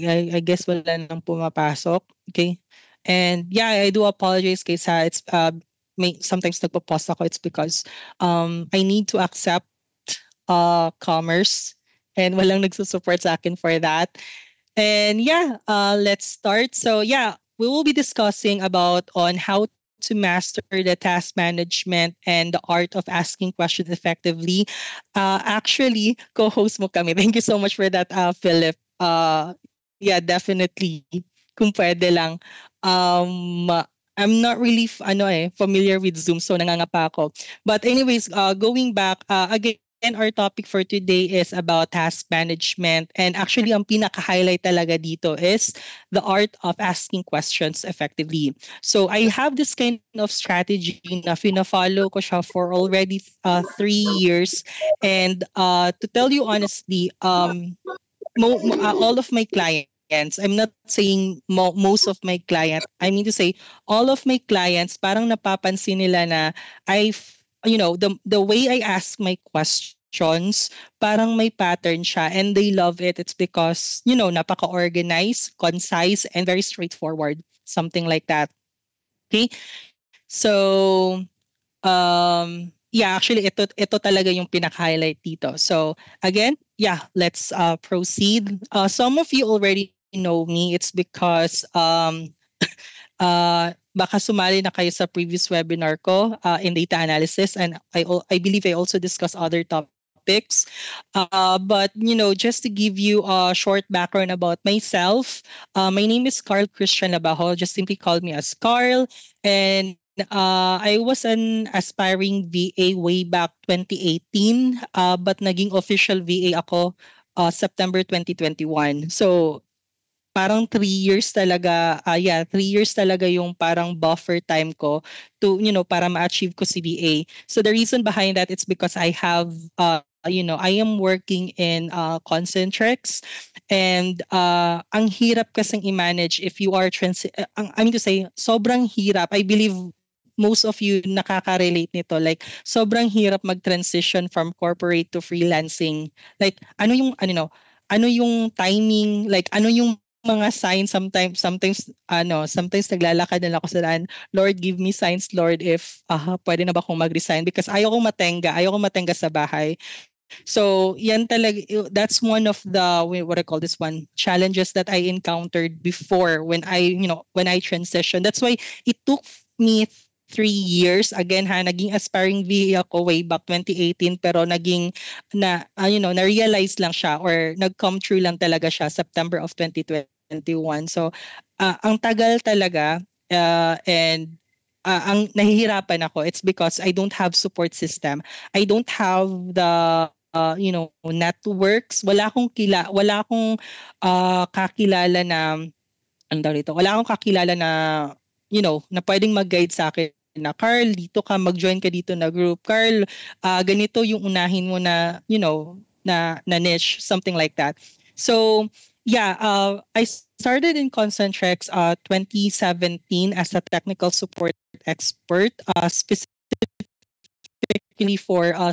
I guess wala nang pumapasok. Okay. And yeah, I do apologize guys ha. It's may sometimes nagpo-pause ako. It's because I need to accept commerce and walang nagsusupport sa akin for that. And yeah, let's start. So yeah, we will be discussing about on how to master the task management and the art of asking questions effectively. Actually, co-host mo kami. Thank you so much for that, Philip. Yeah, definitely. Kung pwede lang. I'm not really familiar with Zoom, so nangangapa ako. But anyways, going back, again, our topic for today is about task management. And actually, ang pinaka-highlight talaga dito is the art of asking questions effectively. So I have this kind of strategy na fina-follow ko siya for already 3 years. And to tell you honestly, all of my clients, I'm not saying most of my clients, I mean to say all of my clients, parang napapansin nila na the way I ask my questions, parang may pattern siya and they love it. It's because, napaka-organized, concise, and very straightforward. Something like that. Okay? So, yeah, actually ito talaga yung pinaka-highlight dito. So again, yeah, let's proceed. Some of you already know me. It's because baka sumali na kayo sa previous webinar ko in data analysis, and I believe I also discussed other topics. But just to give you a short background about myself, my name is Carl Christian Labajo. Just simply call me as Carl. And I was an aspiring VA way back 2018, but naging official VA ako September 2021. So parang 3 years talaga, 3 years talaga yung parang buffer time ko to, para ma-achieve ko si VA. So the reason behind that, it's because I have, I am working in Concentrix, and ang hirap kasing i-manage if you are I mean to say, sobrang hirap. I believe most of you nakaka-relate nito. Like, sobrang hirap mag-transition from corporate to freelancing. Like, ano yung timing, like ano yung mga signs. Sometimes naglalakad na lang ako sa daan, Lord, give me signs, Lord, if pwede na ba akong mag-resign, because ayoko matenga sa bahay. So yan talaga, that's one of the, what I call this one, challenges that I encountered before when I transitioned. That's why it took me 3 years. Again ha, naging aspiring VA ako way back 2018, pero naging na-realize lang siya, or nag-come true lang talaga siya September of 2021. So ang tagal talaga, and ang nahihirapan ako, it's because I don't have support system. I don't have the networks. Wala akong kakilala na, ano daw dito, wala akong kakilala na na pwedeng mag-guide sa akin na, Carl, dito ka, mag-join ka dito na group. Carl, ganito yung unahin mo na, na niche, something like that. So yeah, I started in Concentrix 2017 as a technical support expert, specifically for a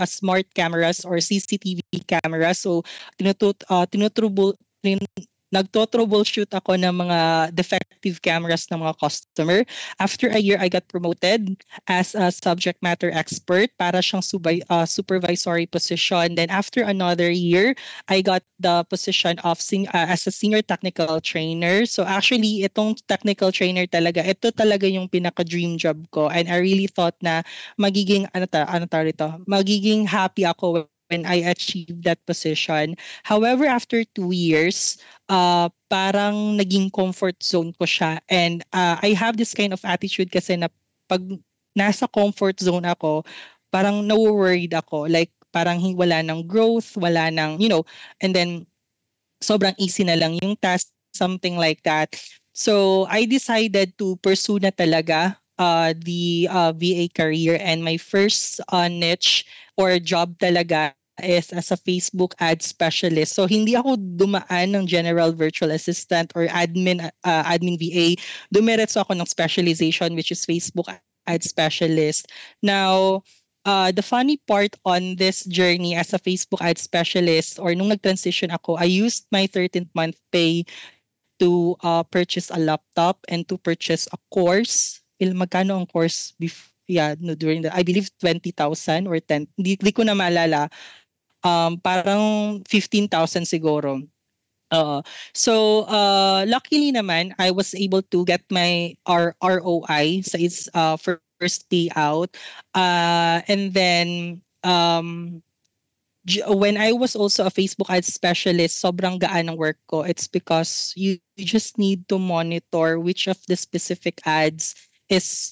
smart cameras or CCTV cameras. So nagto-troubleshoot ako ng mga defective cameras ng mga customer. After a year, I got promoted as a subject matter expert para siyang supervisory position. Then after another year, I got the position of as a senior technical trainer. So actually, itong technical trainer talaga, ito talaga yung pinaka-dream job ko. And I really thought na magiging happy ako when I achieved that position. However, after 2 years, parang naging comfort zone ko siya. And I have this kind of attitude kasi na pag nasa comfort zone ako, parang na-worried ako. Like, parang wala ng growth, wala ng, and then sobrang easy na lang yung task, something like that. So I decided to pursue na talaga the VA career, and my first niche or job talaga is as a Facebook ad specialist. So hindi ako dumaan ng general virtual assistant or admin VA. Dumiretso ako ng specialization, which is Facebook ad specialist. Now, the funny part on this journey as a Facebook ad specialist or nung nag-transition ako, I used my 13th month pay to purchase a laptop and to purchase a course. Magkano ang course yeah, no, during the, I believe 20,000 or 10. Hindi ko na maalala. Parang 15,000 siguro. So luckily naman I was able to get my ROI sa its first payout. And then when I was also a Facebook ads specialist, sobrang gaan ng work ko. It's because you just need to monitor which of the specific ads is,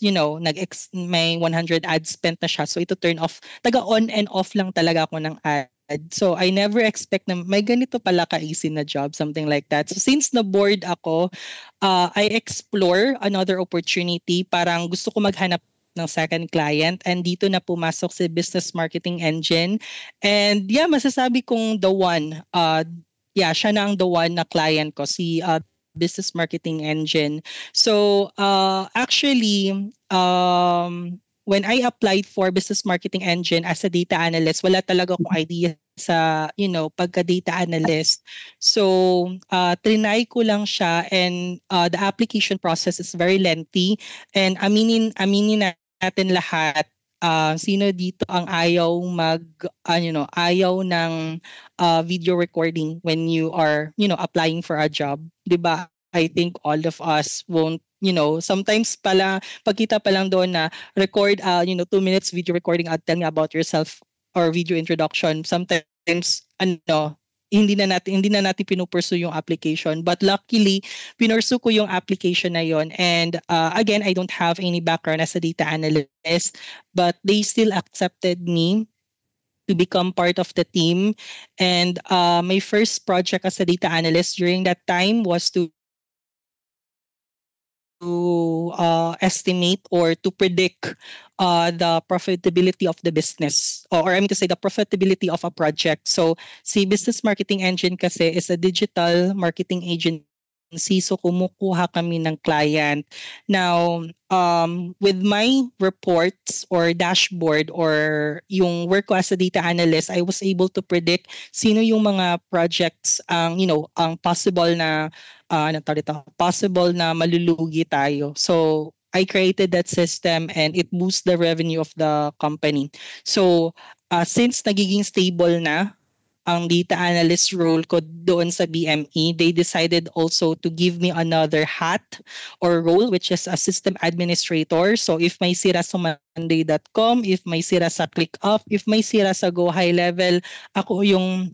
may 100 ads spent na siya. So ito turn off. Taga on and off lang talaga ako ng ad. So I never expect na may ganito pala ka-easy na job, something like that. So since na-bored ako, I explore another opportunity. Parang gusto ko maghanap ng second client and dito na pumasok si Business Marketing Engine. And yeah, masasabi kong the one, siya na ang the one na client ko, si Business Marketing Engine. So actually, when I applied for Business Marketing Engine as a data analyst, wala talaga akong idea sa, pagka-data analyst. So, trinay ko lang siya and the application process is very lengthy. And aminin natin lahat, sino dito ang ayaw ayaw ng video recording when you are, applying for a job, 'di ba? I think all of us won't, sometimes pala pagkita pa lang doon na record 2 minutes video recording, tell me about yourself or video introduction. Sometimes hindi na natin pinupursue yung application, but luckily pinursu ko yung application na yon. And again, I don't have any background as a data analyst, but they still accepted me to become part of the team. And my first project as a data analyst during that time was to estimate or to predict the profitability of the business, or I mean to say the profitability of a project. So si Business Marketing Engine kasi is a digital marketing agency. So kumukuha kami ng client. Now, with my reports or dashboard or yung work ko as a data analyst, I was able to predict sino yung mga projects ang possible na possible na malulugi tayo. So I created that system and it boosts the revenue of the company. So since nagiging stable na ang data analyst role ko doon sa BME, they decided also to give me another hat or role, which is a system administrator. So if may sira sa Monday.com, if may sira sa ClickUp, if may sira sa Go High Level, ako yung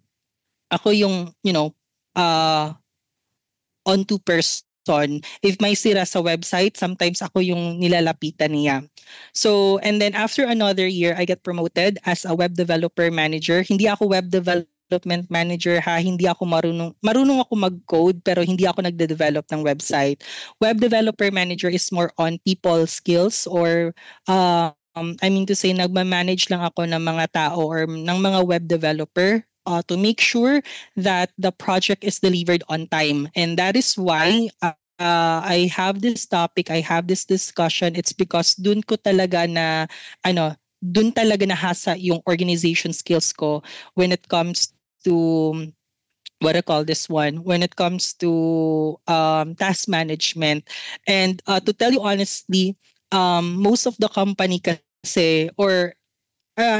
on-to person. If may sira sa website, sometimes ako yung nilalapitan niya. So, and then after another year, I get promoted as a web developer manager. Hindi ako web development manager ha, hindi ako marunong ako mag-code pero hindi ako nagde-develop ng website. Web developer manager is more on people skills or I mean to say nagma-manage lang ako ng mga tao or ng mga web developer to make sure that the project is delivered on time. And that is why I have this topic, I have this discussion. It's because dun ko talaga na dun talaga nahasa yung organization skills ko when it comes to what I call this one, when it comes to task management. And to tell you honestly, most of the company kasi or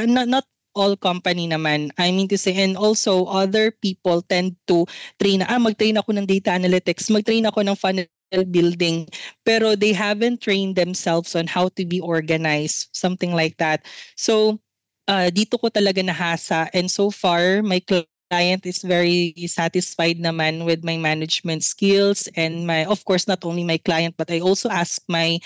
not all company naman. I mean to say, and also other people tend to train, mag-train ako ng data analytics, mag-train ako ng funnel building, pero they haven't trained themselves on how to be organized, something like that. So, dito ko talaga nahasa, and so far, my client is very satisfied naman with my management skills and of course, not only my client, but I also ask my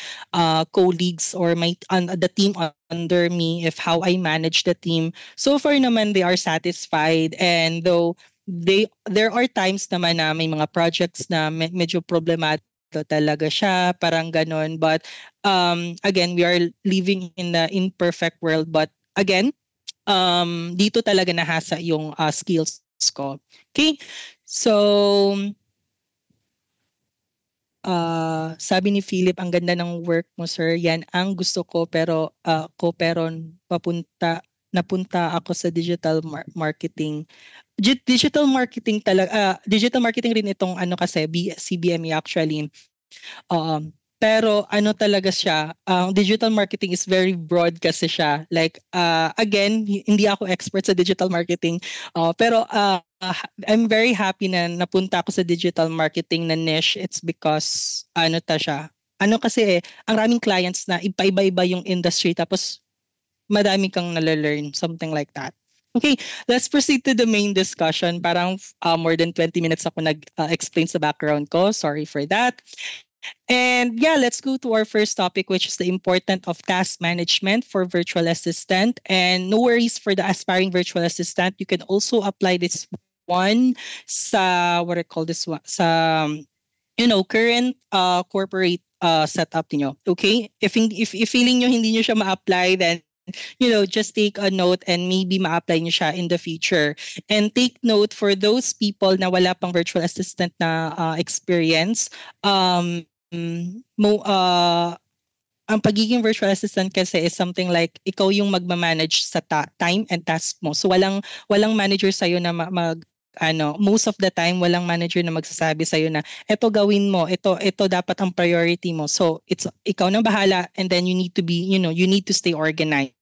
colleagues or the team under me if how I manage the team. So far naman, they are satisfied, and though there are times naman na may mga projects na medyo problematic talaga siya, parang ganon. But again, we are living in the imperfect world, but again, dito talaga nahasa yung skills ko. Okay? So sabi ni Philip, ang ganda ng work mo, sir. Yan ang gusto ko, pero napunta ako sa marketing. Digital marketing talaga, digital marketing rin itong ano kasi, CBME actually. Pero ano talaga siya, ang digital marketing is very broad kasi siya. Like, again, hindi ako expert sa digital marketing, pero I'm very happy na napunta ako sa digital marketing na niche. It's because, ano ta siya, ano kasi ang raming clients na iba-iba yung industry, tapos madami kang nalalearn, something like that. Okay, let's proceed to the main discussion. Parang more than 20 minutes ako nag-explain sa background ko. Sorry for that. And yeah, let's go to our first topic, which is the importance of task management for virtual assistant. And no worries for the aspiring virtual assistant. You can also apply this one sa, what I call this one, sa, current corporate setup niyo. Okay? If feeling nyo hindi nyo siya ma-apply, then just take a note and maybe ma-apply nyo siya in the future. And take note for those people na wala pang virtual assistant na experience, ang pagiging virtual assistant kasi is something like ikaw yung magma-manage sa time and task mo. So walang manager sa na most of the time walang manager na magsasabi sa na ito gawin mo, ito dapat ang priority mo. So it's ikaw na bahala, and then you need to be, you need to stay organized.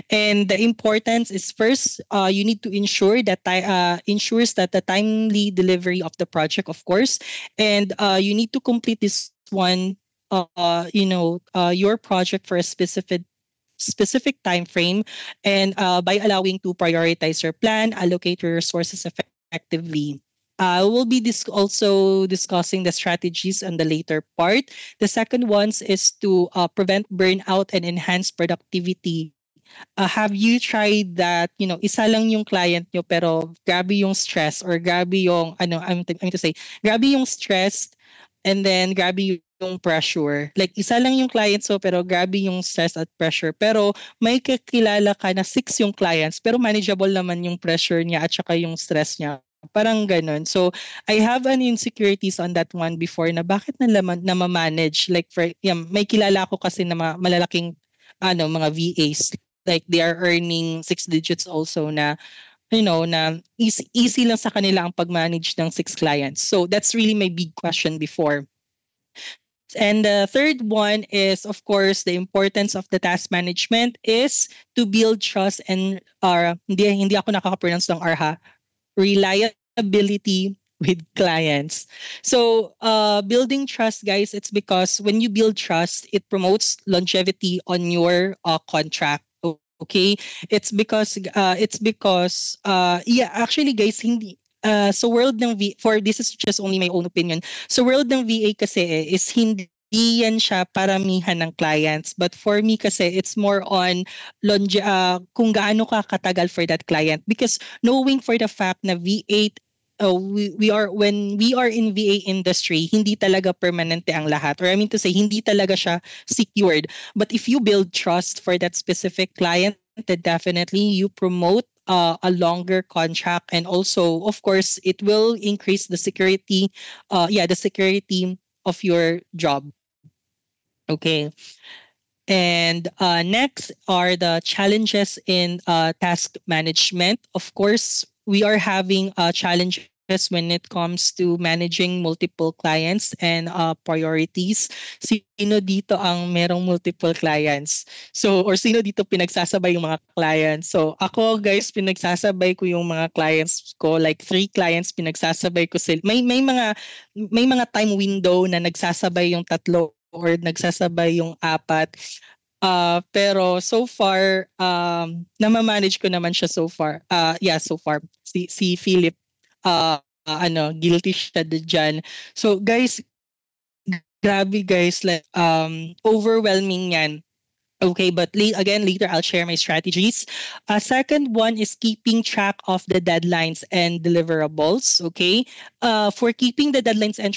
And the importance is, first, you need to ensures that the timely delivery of the project, of course, and you need to complete this one, your project for a specific time frame, and by allowing to prioritize your plan, allocate your resources effectively. We'll be also discussing the strategies on the later part. The second one is to prevent burnout and enhance productivity. Have you tried that, isa lang yung client nyo pero grabe yung stress, or grabe yung, I'm to say, grabe yung stress, and then grabe yung pressure. Like, isa lang yung client, so pero grabe yung stress at pressure. Pero may kakilala ka na 6 yung clients, pero manageable naman yung pressure niya at saka yung stress niya. Parang ganun. So, I have an insecurities on that one before na bakit na ma-manage. Like, may kilala ko kasi na malalaking mga VAs. Like, they are earning 6 digits also na, na easy lang sa kanila ang pag-manage ng 6 clients. So, that's really my big question before. And the third one is, of course, the importance of the task management is to build trust and, hindi ako nakaka-pronounce ng R, reliability with clients. So, building trust, guys, it's because when you build trust, it promotes longevity on your contract. Okay, it's because actually, guys, hindi so world ng for this is just only my own opinion. So world ng VA kasi is hindi yan siya paramihan ng clients, but for me kasi it's more on kung gaano ka katagal for that client, because knowing for the fact na VA, when we are in VA industry, hindi talaga permanente ang lahat, or I mean to say, hindi talaga siya secured. But if you build trust for that specific client, then definitely you promote a longer contract, and also, of course, it will increase the security, the security of your job. Okay. And next are the challenges in task management. Of course, we are having challenges when it comes to managing multiple clients and priorities. Sino dito ang merong multiple clients? So, or sino dito pinagsasabay yung mga clients? So, ako, guys, pinagsasabay ko yung mga clients ko, like 3 clients pinagsasabay ko sila. May mga time window na nagsasabay yung 3 or nagsasabay yung 4. Pero so far, namamanage ko naman siya so far. So far. Si Philip, guilty siya dyan. So guys, grabe guys, like, overwhelming yan. Okay, but later I'll share my strategies. Second one is keeping track of the deadlines and deliverables. Okay, for keeping the deadlines and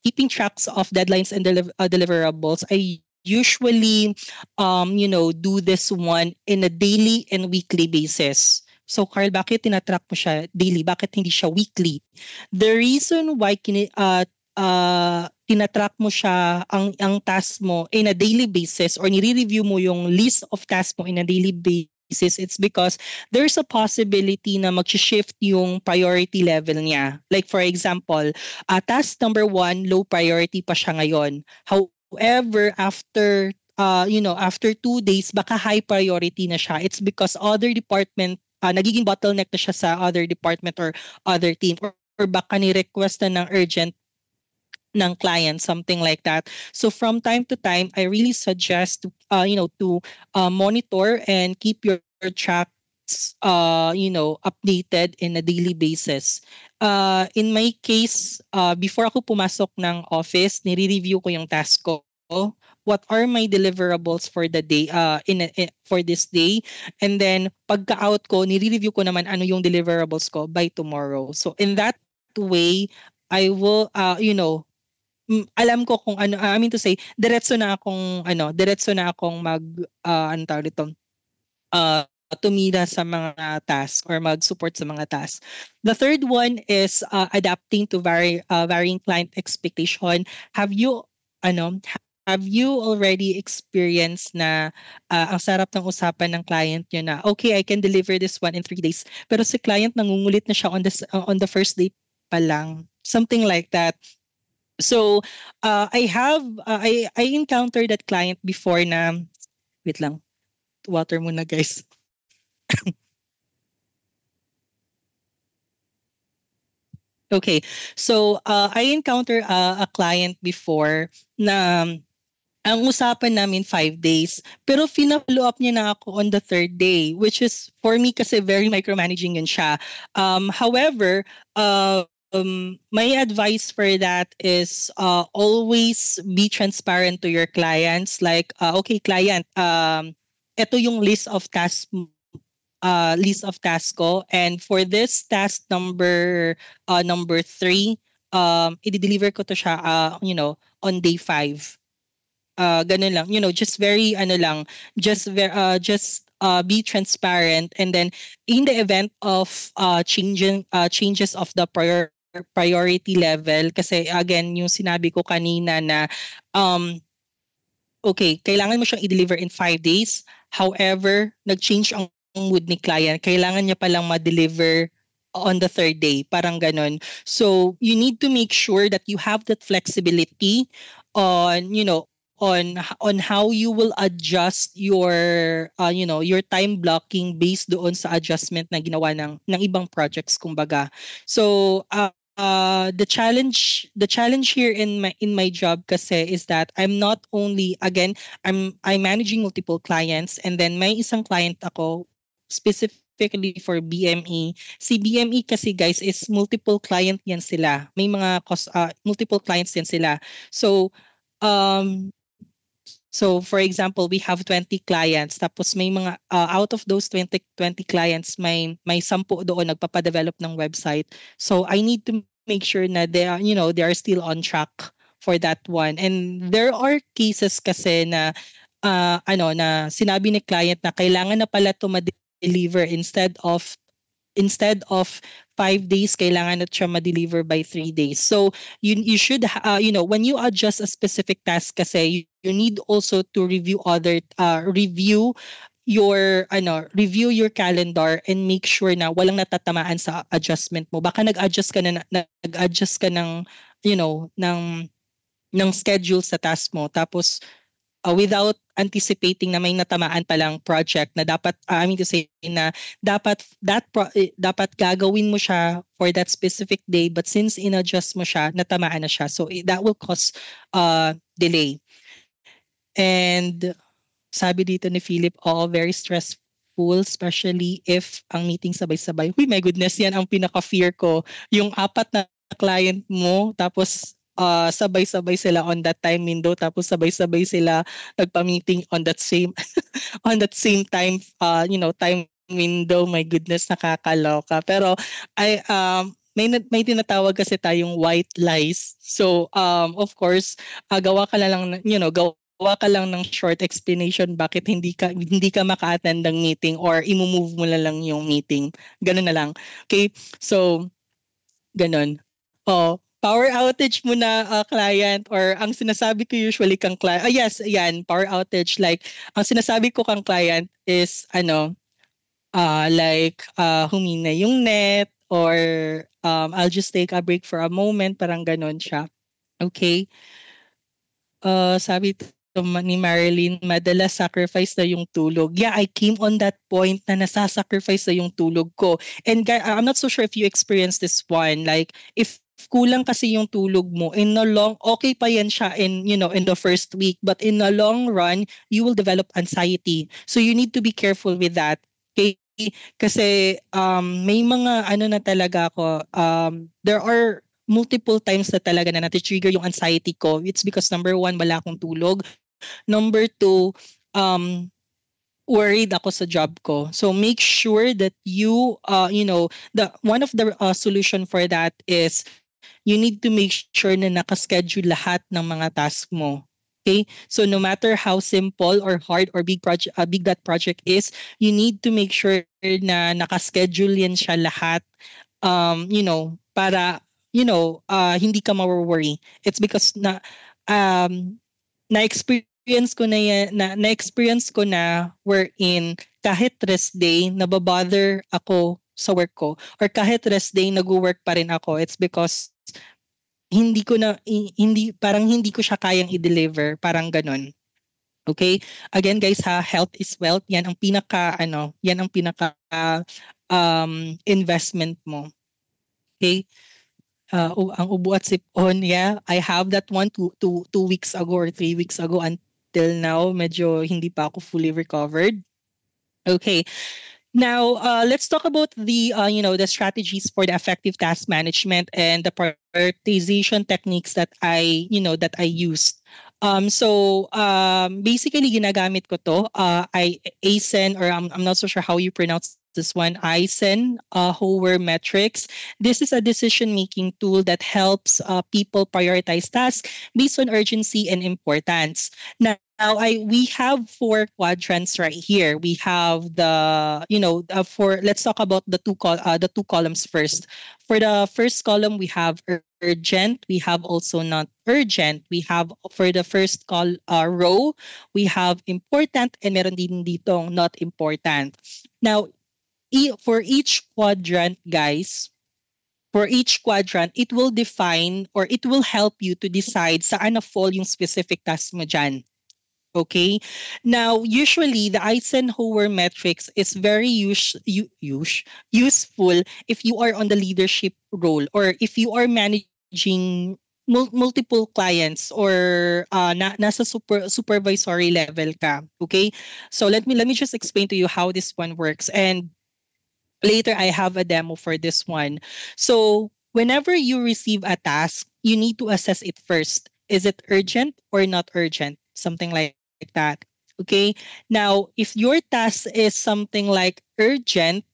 keeping tracks of deadlines and deliverables, I usually, do this one in a daily and weekly basis. So, Carl, bakit tinatrack mo siya daily? Bakit hindi siya weekly? The reason why tinatrack mo siya ang task mo in a daily basis or nire-review mo yung list of tasks mo in a daily basis, it's because there's a possibility na mag-shift yung priority level niya. Like for example, task number 1, low priority pa siya ngayon. However, after 2 days, baka high priority na siya. It's because other department, nagiging bottleneck na siya sa other department or other team, or baka ni-request na ng urgent ng client, something like that. So from time to time, I really suggest to monitor and keep your tracks updated in a daily basis. In my case, before ako pumasok ng office, nire-review ko yung task ko. What are my deliverables for the day for this day, and then pagka-out ko, nire-review ko naman ano yung deliverables ko by tomorrow. So in that way, I will alam ko kung ano, I mean to say, diretso na akong ano tawag dito, tumira sa mga tasks or mag-support sa mga tasks. The third one is adapting to varying client expectation. Have you already experienced na ang sarap ng usapan ng client nyo na, okay, I can deliver this one in 3 days, pero si client nangungulit na siya on the first day pa lang. Something like that. So, I encountered that client before na, wait lang, water muna guys. Okay, so I encountered a client before na ang usapan namin 5 days, pero follow up niya na ako on the third day, which is for me kasi very micromanaging yun siya. However, my advice for that is always be transparent to your clients. Like, okay, client, ito yung list of tasks ko, and for this task number 3, i-deliver ko to siya on day 5. Ganun lang, just very be transparent, and then in the event of changes of the priority level, kasi again yung sinabi ko kanina na okay, kailangan mo siyang i-deliver in 5 days. However, nag-change ang mood ni client, kailangan niya palang ma-deliver on the third day, parang ganon. So you need to make sure that you have that flexibility on on how you will adjust your your time blocking based doon sa adjustment na ginawa ng ibang projects kumbaga. So the challenge here in my job kasi is that I'm not only, again, I'm managing multiple clients, and then may isang client ako specifically for BME. Si BME kasi guys is multiple client yan sila. May mga multiple clients yan sila. So for example, we have 20 clients, tapos may mga out of those 20 clients, may 10 doon nagpapa-develop ng website. So I need to make sure na they are still on track for that one. And there are cases kasi na na sinabi ni client na kailangan na pala to ma-deliver instead of 5 days, kailangan na siya ma-deliver by 3 days. So you should when you adjust a specific task kasi, you need also to review your calendar and make sure na walang natatamaan sa adjustment mo. Baka nag-adjust ka ng ng schedule sa task mo, tapos without anticipating na may natamaan palang project na dapat I mean to say na dapat gagawin mo siya for that specific day, but since in-adjust mo siya, natamaan na siya, so that will cause delay. And sabi dito ni Philip, very stressful, especially if ang meeting sabay-sabay. Uy, my goodness, yan ang pinaka-fear ko, yung 4 na client mo, tapos sabay-sabay sila on that time window, tapos sabay-sabay sila nagpa-meeting on that same time time window. My goodness, nakakaloka. Pero may tinatawag kasi tayong white lies. So of course, gawa ka lang ng short explanation bakit hindi ka maka-attend ng meeting, or i-move mo lang yung meeting. Ganun na lang. Okay? So ganun. Power outage muna, client, or ang sinasabi ko usually kang client, yes, ayan, power outage. Like, ang sinasabi ko kang client is, like, humina yung net, or I'll just take a break for a moment, parang ganon siya. Okay? Sabi ni Marilyn, madalas sacrifice na yung tulog. Yeah, I came on that point na nasa-sacrifice na yung tulog ko. And I'm not so sure if you experienced this one. Like, if kulang kasi yung tulog mo, in the long, okay pa yan siya in the first week. But in the long run, you will develop anxiety. So you need to be careful with that. Okay? Kasi may mga ano na talaga ako, there are multiple times na talaga na nati-trigger yung anxiety ko. It's because number one, wala akong tulog. Number two, worried ako sa job ko. So make sure that the one of the solution for that is you need to make sure na nakaschedule lahat ng mga task mo. Okay? So no matter how simple or hard or big that project is, you need to make sure na nakaschedule yan siya lahat, para hindi ka ma-worry. It's because um na-experience ko na yan, na-experience ko na wherein kahit rest day nababother ako sa work ko, or kahit rest day nag-work pa rin ako. It's because hindi ko siya kayang i-deliver, parang ganun. Okay? Again guys, health is wealth. Yan ang pinaka investment mo. Okay? Ang ubo at sipon, yeah, I have that one 2 weeks ago or 3 weeks ago. Until now, medyo hindi pa ako fully recovered. Okay. Now, let's talk about the strategies for the effective task management and the prioritization techniques that I used. Basically ginagamit ko to, Aizen, or I'm not so sure how you pronounce this one, Eisenhower Metrics. This is a decision-making tool that helps people prioritize tasks based on urgency and importance. Now, we have 4 quadrants right here. We have let's talk about the two columns first. For the first column, we have urgent. We have also not urgent. We have, for the first row, we have important, and meron din ditong not important. Now, for each quadrant, guys, it will define, or it will help you to decide saan na fall yung specific task mo dyan. Okay? Now, usually, the Eisenhower metrics is very useful if you are on the leadership role, or if you are managing multiple clients, or nasa supervisory level ka. Okay? So let me just explain to you how this one works, and later I have a demo for this one. So whenever you receive a task, you need to assess it first. Is it urgent or not urgent? Something like that. Okay. Now, if your task is something like urgent,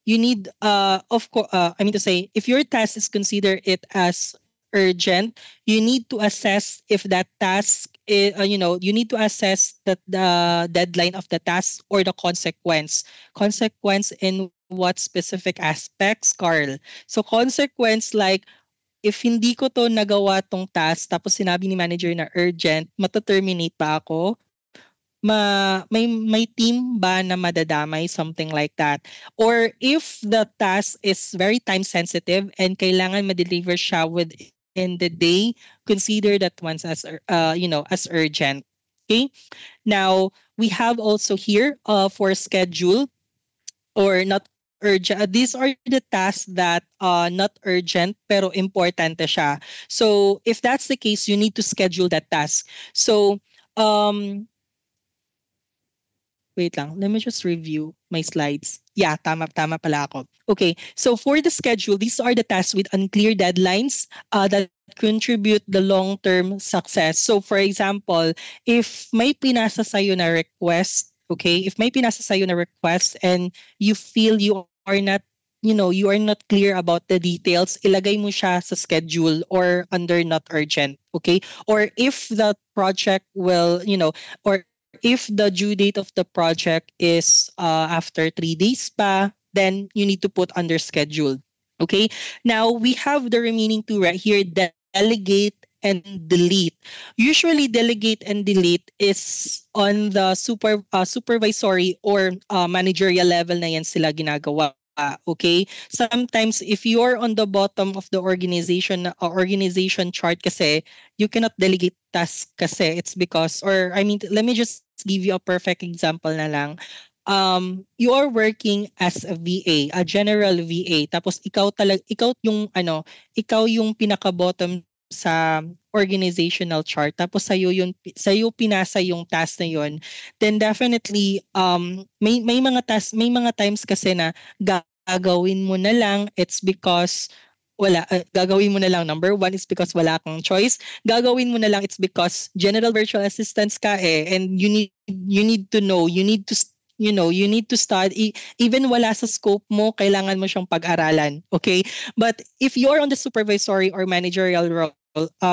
you need, if your task is considered it as urgent, you need to assess if that task is, you need to assess that the deadline of the task or the consequence. Consequence in what specific aspects, Carl? So consequence, like, if hindi ko to nagawa tong task, tapos sinabi ni manager na urgent, mata-terminate pa ako? May team ba na madadamay, something like that? Or if the task is very time sensitive and kailangan ma-deliver siya within the day, consider that one as as urgent. Okay? Now, we have also here for schedule or not urgent. These are the tasks that not urgent pero importante siya. So, if that's the case, you need to schedule that task. So, wait lang, let me just review my slides. Yeah, tama pala ako. Okay, so for the schedule, these are the tasks with unclear deadlines that contribute the long-term success. So for example, if may pinasa sa'yo na request, okay, if may pinasa sa'yo na request and you feel you are not clear about the details, ilagay mo siya sa schedule or under not urgent, okay? Or if the project will, or if the due date of the project is after 3 days pa, then you need to put under schedule. Okay. Now we have the remaining two right here, delegate and delete. Usually delegate and delete is on the supervisory or managerial level na yan sila ginagawa. Okay? Sometimes if you're on the bottom of the organization chart kasi, you cannot delegate tasks kasi it's because, or I mean, let me just give you a perfect example na lang. You are working as a VA, a general VA, tapos ikaw yung pinaka bottom sa organizational chart, tapos sa'yo pinasa yung task na yun, then definitely may mga times kasi na gagawin mo na lang, it's because gagawin mo na lang, number one is because wala kang choice, gagawin mo na lang it's because general virtual assistants ka and you need to know, you need to study. Even wala sa scope mo, kailangan mo siyang pag-aralan. Okay? But if you're on the supervisory or managerial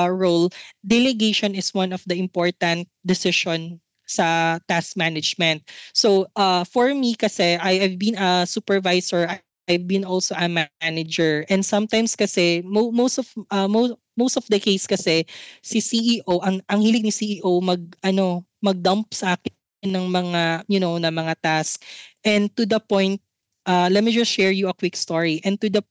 role, delegation is one of the important decision sa task management. So for me kasi, I've been a supervisor, I've been also a manager, and sometimes kasi most of the case kasi si CEO, ang hilig ni CEO mag-dump sa akin ng mga na mga task, and to the point, let me just share you a quick story. And to the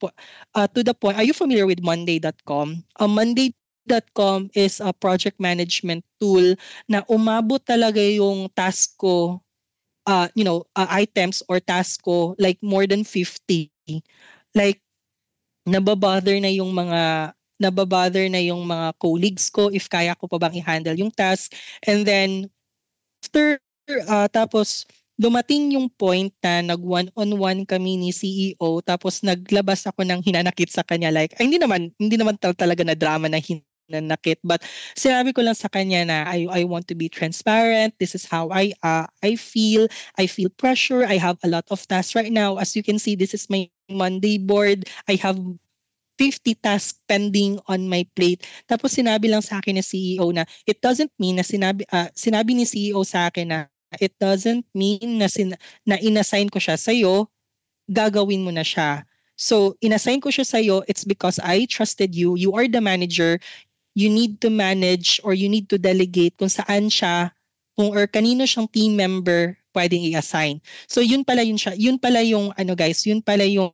point, are you familiar with monday.com? Monday.com is a project management tool na umabot talaga yung task ko, items or task ko like more than 50. Like nababother na yung mga colleagues ko if kaya ko pa bang i-handle yung task. And then after, tapos dumating yung point na nag-one-on-one kami ni CEO, tapos naglabas ako ng hinanakit sa kanya, like hindi naman talaga na drama na hinanakit, but sinabi ko lang sa kanya na I want to be transparent. This is how I feel. I feel pressure. I have a lot of tasks right now. As you can see, this is my Monday board. I have 50 tasks pending on my plate. Tapos sinabi lang sa akin ng CEO na it doesn't mean na sinabi ni CEO sa akin na it doesn't mean na inassign ko siya sa'yo, gagawin mo na siya. So, inassign ko siya sa'yo, it's because I trusted you. You are the manager. You need to manage or you need to delegate kung saan siya, or kanino siyang team member pwedeng i-assign. So, yun pala yung guys, yun pala yung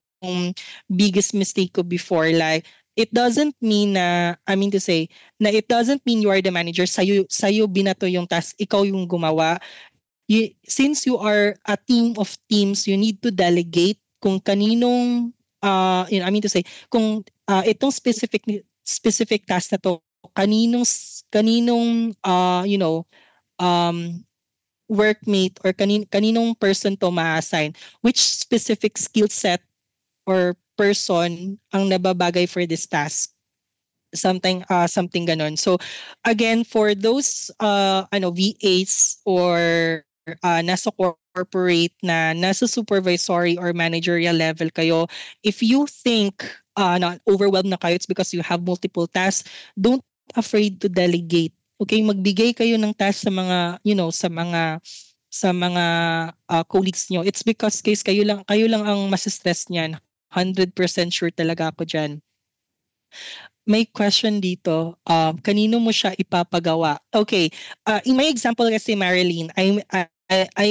biggest mistake ko before. Like, it doesn't mean it doesn't mean you are the manager, sa'yo binato yung task, ikaw yung gumawa. Since you are a team of teams, you need to delegate kung kaninong, kung itong specific task na to, kaninong workmate or kaninong person to ma-assign, which specific skill set or person ang nababagay for this task, something ganon. So again, for those VAs or nasa corporate na nasa supervisory or managerial level kayo, if you think na overwhelmed na kayo, it's because you have multiple tasks. Don't afraid to delegate. Okay, magbigay kayo ng task sa mga colleagues nyo. It's because case kayo lang ang masistress niyan. 100% sure talaga ako dyan. May question dito, kanino mo siya ipapagawa? Okay, in my example kasi, Marilyn, I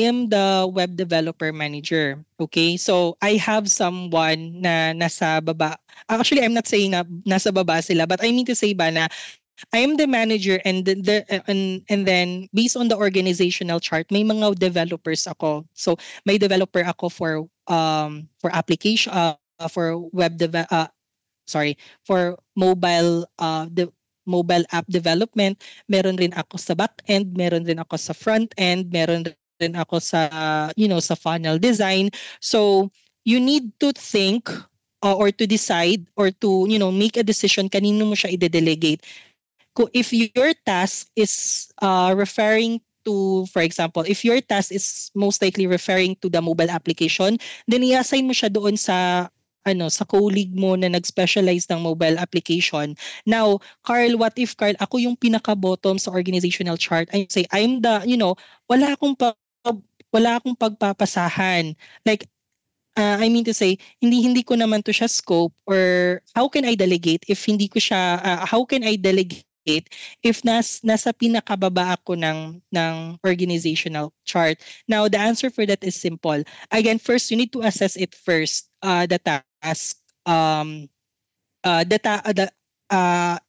am the web developer manager. Okay, so I have someone na nasa baba. Actually, I'm not saying na nasa baba sila, but I mean to say ba na I am the manager, and then based on the organizational chart, may mga developers ako. So may developer ako for application, for for mobile app development. Meron rin ako sa back end, meron rin ako sa front end, meron rin ako sa sa funnel design. So you need to think or to decide or to make a decision kanino mo siya i-delegate. If your task is referring to, for example, if your task is most likely referring to the mobile application, then i-assign mo siya doon sa colleague mo na nag-specialize ng mobile application. Now, Carl, what if, Carl, ako yung pinaka-bottom sa organizational chart? I say, I'm the, wala akong pagpapasahan. Like, I mean to say, hindi ko naman to siya scope, or how can I delegate if hindi ko siya, how can I delegate if nasa pinakababa ako ng organizational chart. Now, the answer for that is simple. Again, first, you need to assess it first, the task.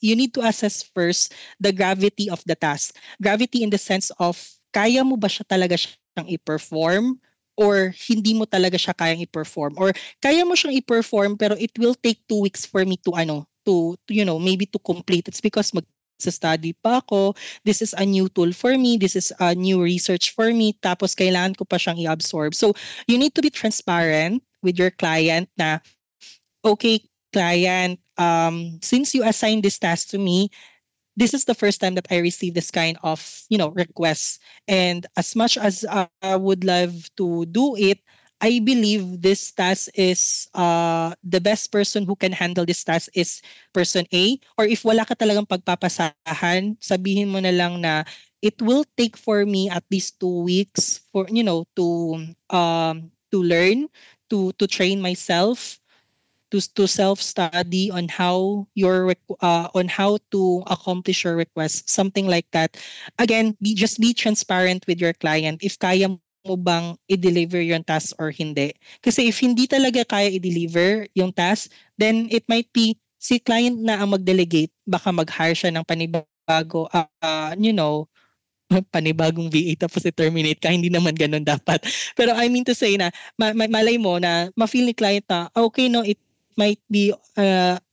You need to assess first the gravity of the task. Gravity in the sense of, kaya mo ba siya talaga siyang i-perform, or hindi mo talaga siya kayang i-perform, or kaya mo siyang i-perform pero it will take 2 weeks for me to maybe to complete. It's because sa study pa ako, this is a new tool for me, this is a new research for me, tapos kailangan ko pa siyang i-absorb. So, you need to be transparent with your client na, okay, client, since you assigned this task to me, this is the first time that I receive this kind of, requests. And as much as I would love to do it, I believe this task is, the best person who can handle this task is person A. Or if wala ka talagang pagpapasahan, sabihin mo na lang na it will take for me at least 2 weeks for, to learn, to train myself, to self study on how on how to accomplish your request, something like that. Again, be transparent with your client if kaya mo bang i-deliver yung task or hindi. Kasi if hindi talaga kaya i-deliver yung task, then it might be si client na ang mag-delegate, baka mag-hire siya ng panibago, panibagong VA tapos i-terminate ka. Hindi naman ganun dapat. Pero I mean to say na, malay mo na ma-feel ni client na, okay, no, it might be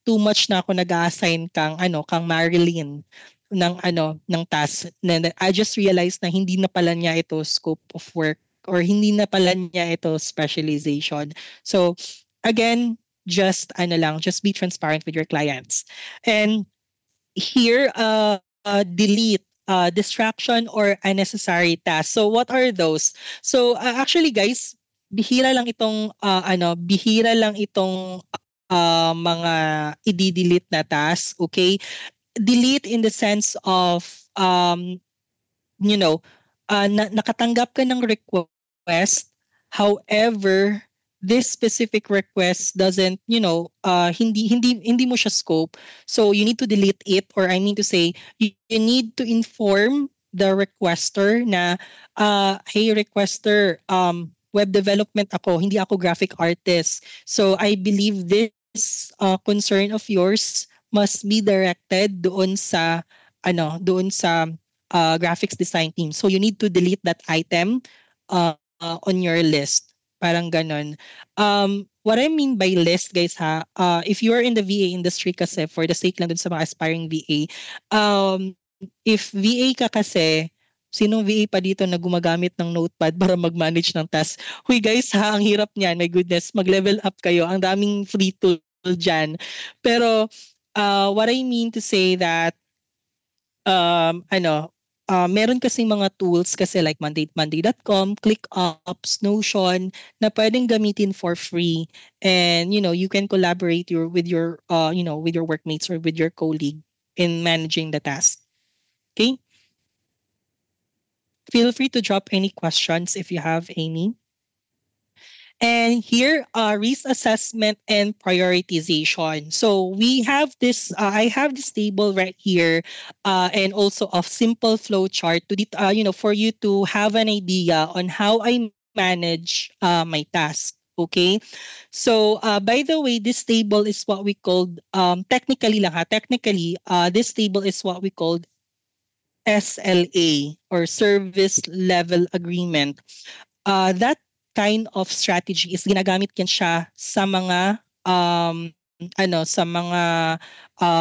too much na ako nag-assign kang Marilyn ng task. Na I just realized na hindi na pala niya ito scope of work, or hindi na pala niya ito specialization. So again, just be transparent with your clients. And here, delete distraction or unnecessary tasks. So what are those? So actually guys, bihira lang itong mga i-delete na task, okay? Delete in the sense of, nakatanggap ka ng request, however, this specific request doesn't, hindi mo siya scope. So you need to delete it, or I mean to say, you need to inform the requester na, hey requester, web development ako, hindi ako graphic artist. So I believe this concern of yours must be directed doon sa graphics design team. So you need to delete that item on your list. Parang ganon. What I mean by list, guys, if you are in the VA industry kasi, for the sake lang dun sa mga aspiring VA, if VA ka kasi, sinong VA pa dito na gumagamit ng notepad para mag-manage ng task? Huy guys ang hirap niyan, my goodness, mag-level up kayo. Ang daming free tool dyan. Pero, what I mean to say that, meron kasing mga tools kasi like monday.com, ClickUps, Notion na pwedeng gamitin for free, and you can collaborate with your workmates or with your colleague in managing the task. Okay? Feel free to drop any questions if you have any. And here, risk assessment and prioritization. So we have this, I have this table right here, and also a simple flow chart for you to have an idea on how I manage my task. Okay, so by the way, this table is what we called, technically, this table is what we called SLA, or Service Level Agreement. That kind of strategy is ginagamit yan siya sa mga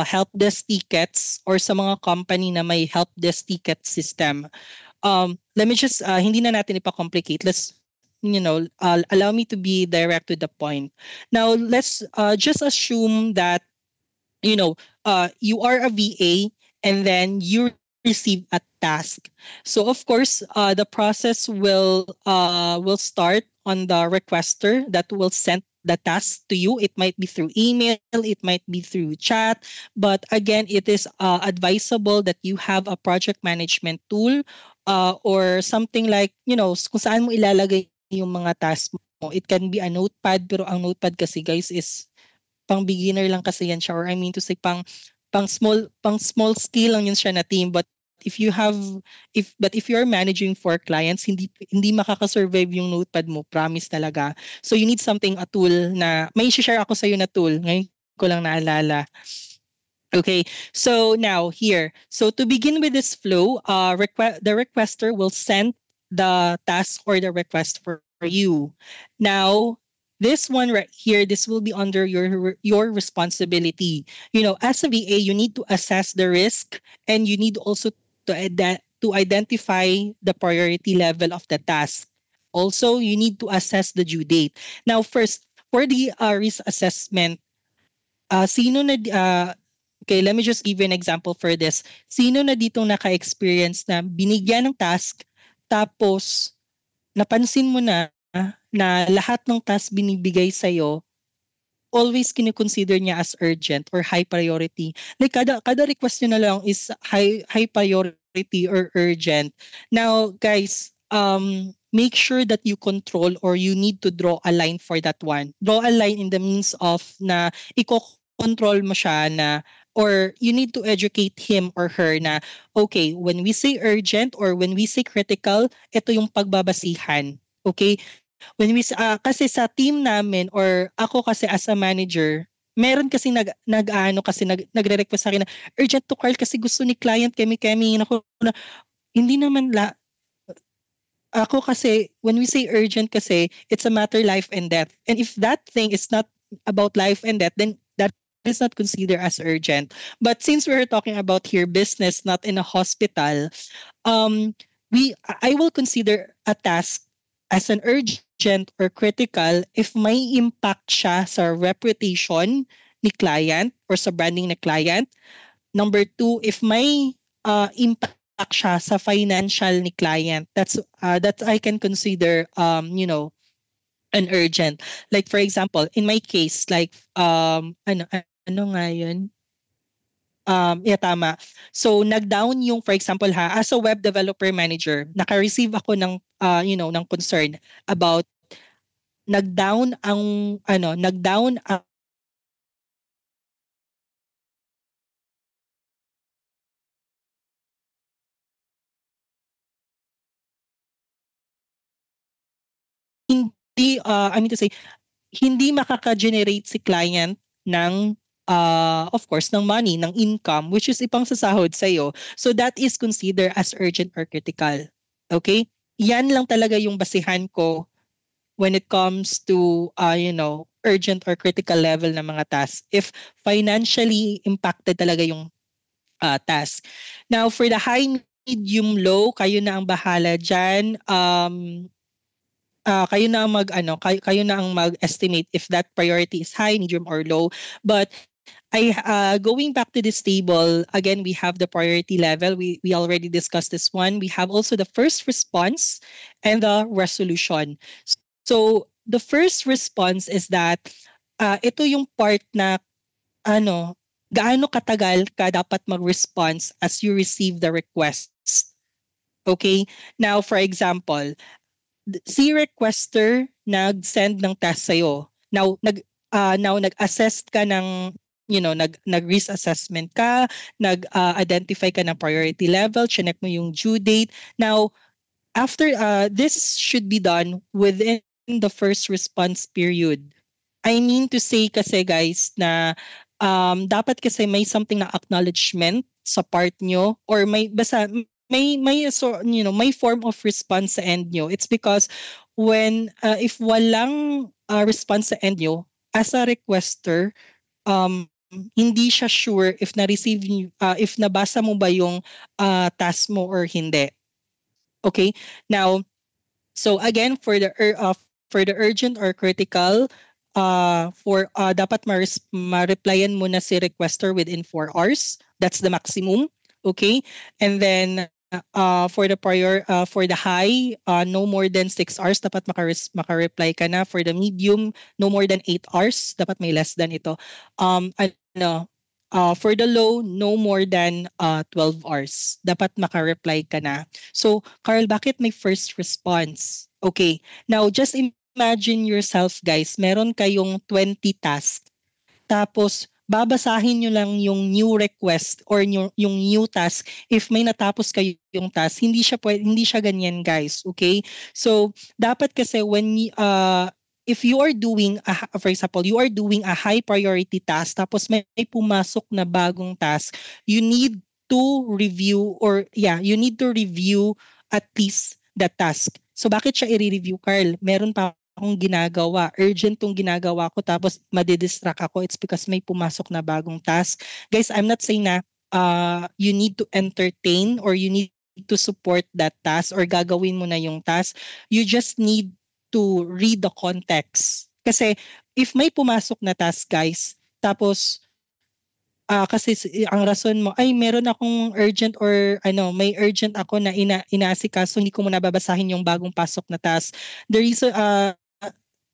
help desk tickets, or sa mga company na may help desk ticket system. Let me just hindi na natin ipa-complicate. Let's allow me to be direct to the point. Now let's just assume that you are a VA, and then you receive a task. So of course, the process will start on the requester that will send the task to you. It might be through email, it might be through chat, but again, it is advisable that you have a project management tool, or something like, kung saan mo ilalagay yung mga tasks It can be a notepad, pero ang notepad kasi guys is pang beginner lang kasi yan siya, or I mean to say pang small scale lang yun siya na team. But if you have if you're managing for clients, hindi makaka-survive yung notepad mo, promise talaga. So you need something, a tool na may share ako sa iyo na tool ngayon ko lang naalala. Okay, so now here. So to begin with this flow, the requester will send the task or the request for you. Now, this one right here, this will be under your responsibility. As a VA, you need to assess the risk, and you need also to identify the priority level of the task. Also, you need to assess the due date. Now, first, for the risk assessment, sino na okay, let me just give you an example for this. Sino na ditong naka-experience na binigyan ng task tapos napansin mo na lahat ng task binibigay sa'yo, always kino-consider niya as urgent or high priority. Like kada request niyo na lang is high priority or urgent. Now, guys, make sure that you control, or you need to draw a line for that one. Draw a line in the means of na control mo siya na, or you need to educate him or her na, okay, when we say urgent or when we say critical, ito yung pagbabasihan. Okay? When we kasi sa team namin, or ako kasi as a manager, meron kasi nagre-request sa akin na urgent to call kasi gusto ni client kemi nako na hindi naman ako kasi when we say urgent kasi it's a matter life and death. And if that thing is not about life and death, then that is not considered as urgent. But since we're talking about here business, not in a hospital, I will consider a task as an urgent or critical if may impact siya sa reputation ni client or sa branding ni client. Number two, if may impact siya sa financial ni client, that I can consider an urgent. Like for example, in my case, like ano nga yun? Yeah, tama. So nag-down yung, for example as a web developer manager, naka-receive ako ng ng concern about nag-down ang hindi I mean to say hindi makaka-generate si client ng of course ng money, ng income, which is ipang sasahod sa iyo. So that is considered as urgent or critical. Okay? Yan lang talaga yung basihan ko when it comes to urgent or critical level ng mga tasks. If financially impacted talaga yung task. Now for the high, medium, low, kayo na ang bahala diyan. Kayo na ang kayo na ang mag-estimate if that priority is high, medium, or low. But going back to this table, again, we have the priority level. We already discussed this one. We have also the first response and the resolution. So the first response is that ito yung part na gaano katagal ka dapat mag-response as you receive the request. Okay? Now, for example, si requester nag-send ng task sa'yo. Now, nag-assess ka ng, nag-risk assessment ka, nag-identify ka ng priority level, chinek mo yung due date. Now, after, this should be done within the first response period. I mean to say kasi guys na dapat kasi may something na acknowledgement sa part nyo, or may form of response sa end nyo. It's because when if walang response sa end nyo as a requester, hindi siya sure if na-receive if nabasa mo ba yung task mo or hindi. Okay? Now, so again, for the urgent or critical, dapat ma-replyan mo na si requester within 4 hours. That's the maximum. Okay? And then for the high, no more than 6 hours dapat maka-reply ka na. For the medium, no more than 8 hours, dapat may less than ito. For the low, no more than 12 hours, dapat maka-reply ka na. So, Carl, bakit may first response? Okay. Now, just imagine yourself guys, meron kayong 20 tasks. Tapos, babasahin nyo lang yung new request or yung new task. If may natapos kayo yung task, hindi siya ganyan guys. Okay? So, dapat kasi if you are doing, for example, you are doing a high priority task, tapos may pumasok na bagong task, you need to review you need to review at least the task. So, bakit siya i-review, Carl? Meron pa akong ginagawa. Urgent tong ginagawa ko tapos madidistract ako. It's because may pumasok na bagong task. Guys, I'm not saying na you need to entertain or you need to support that task or gagawin mo na yung task. You just need to read the context. Kasi if may pumasok na task, guys, tapos kasi ang rason mo ay meron akong urgent or may urgent ako na inaasikaso, hindi ko muna babasahin yung bagong pasok na task. The reason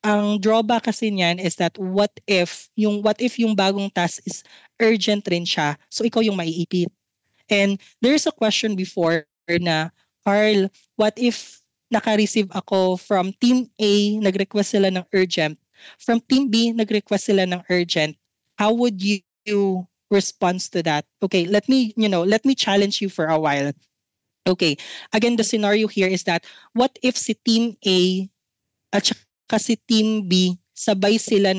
ang drawback kasi niyan is that what if yung bagong task is urgent rin siya, so ikaw yung maiipit. And there's a question before na, Carl, what if naka-receive ako from Team A, nag-request sila ng urgent. From Team B, nag-request sila ng urgent. How would you respond to that? Okay, let me challenge you for a while. Okay, again, the scenario here is that, what if si Team A at saka si Team B, sabay sila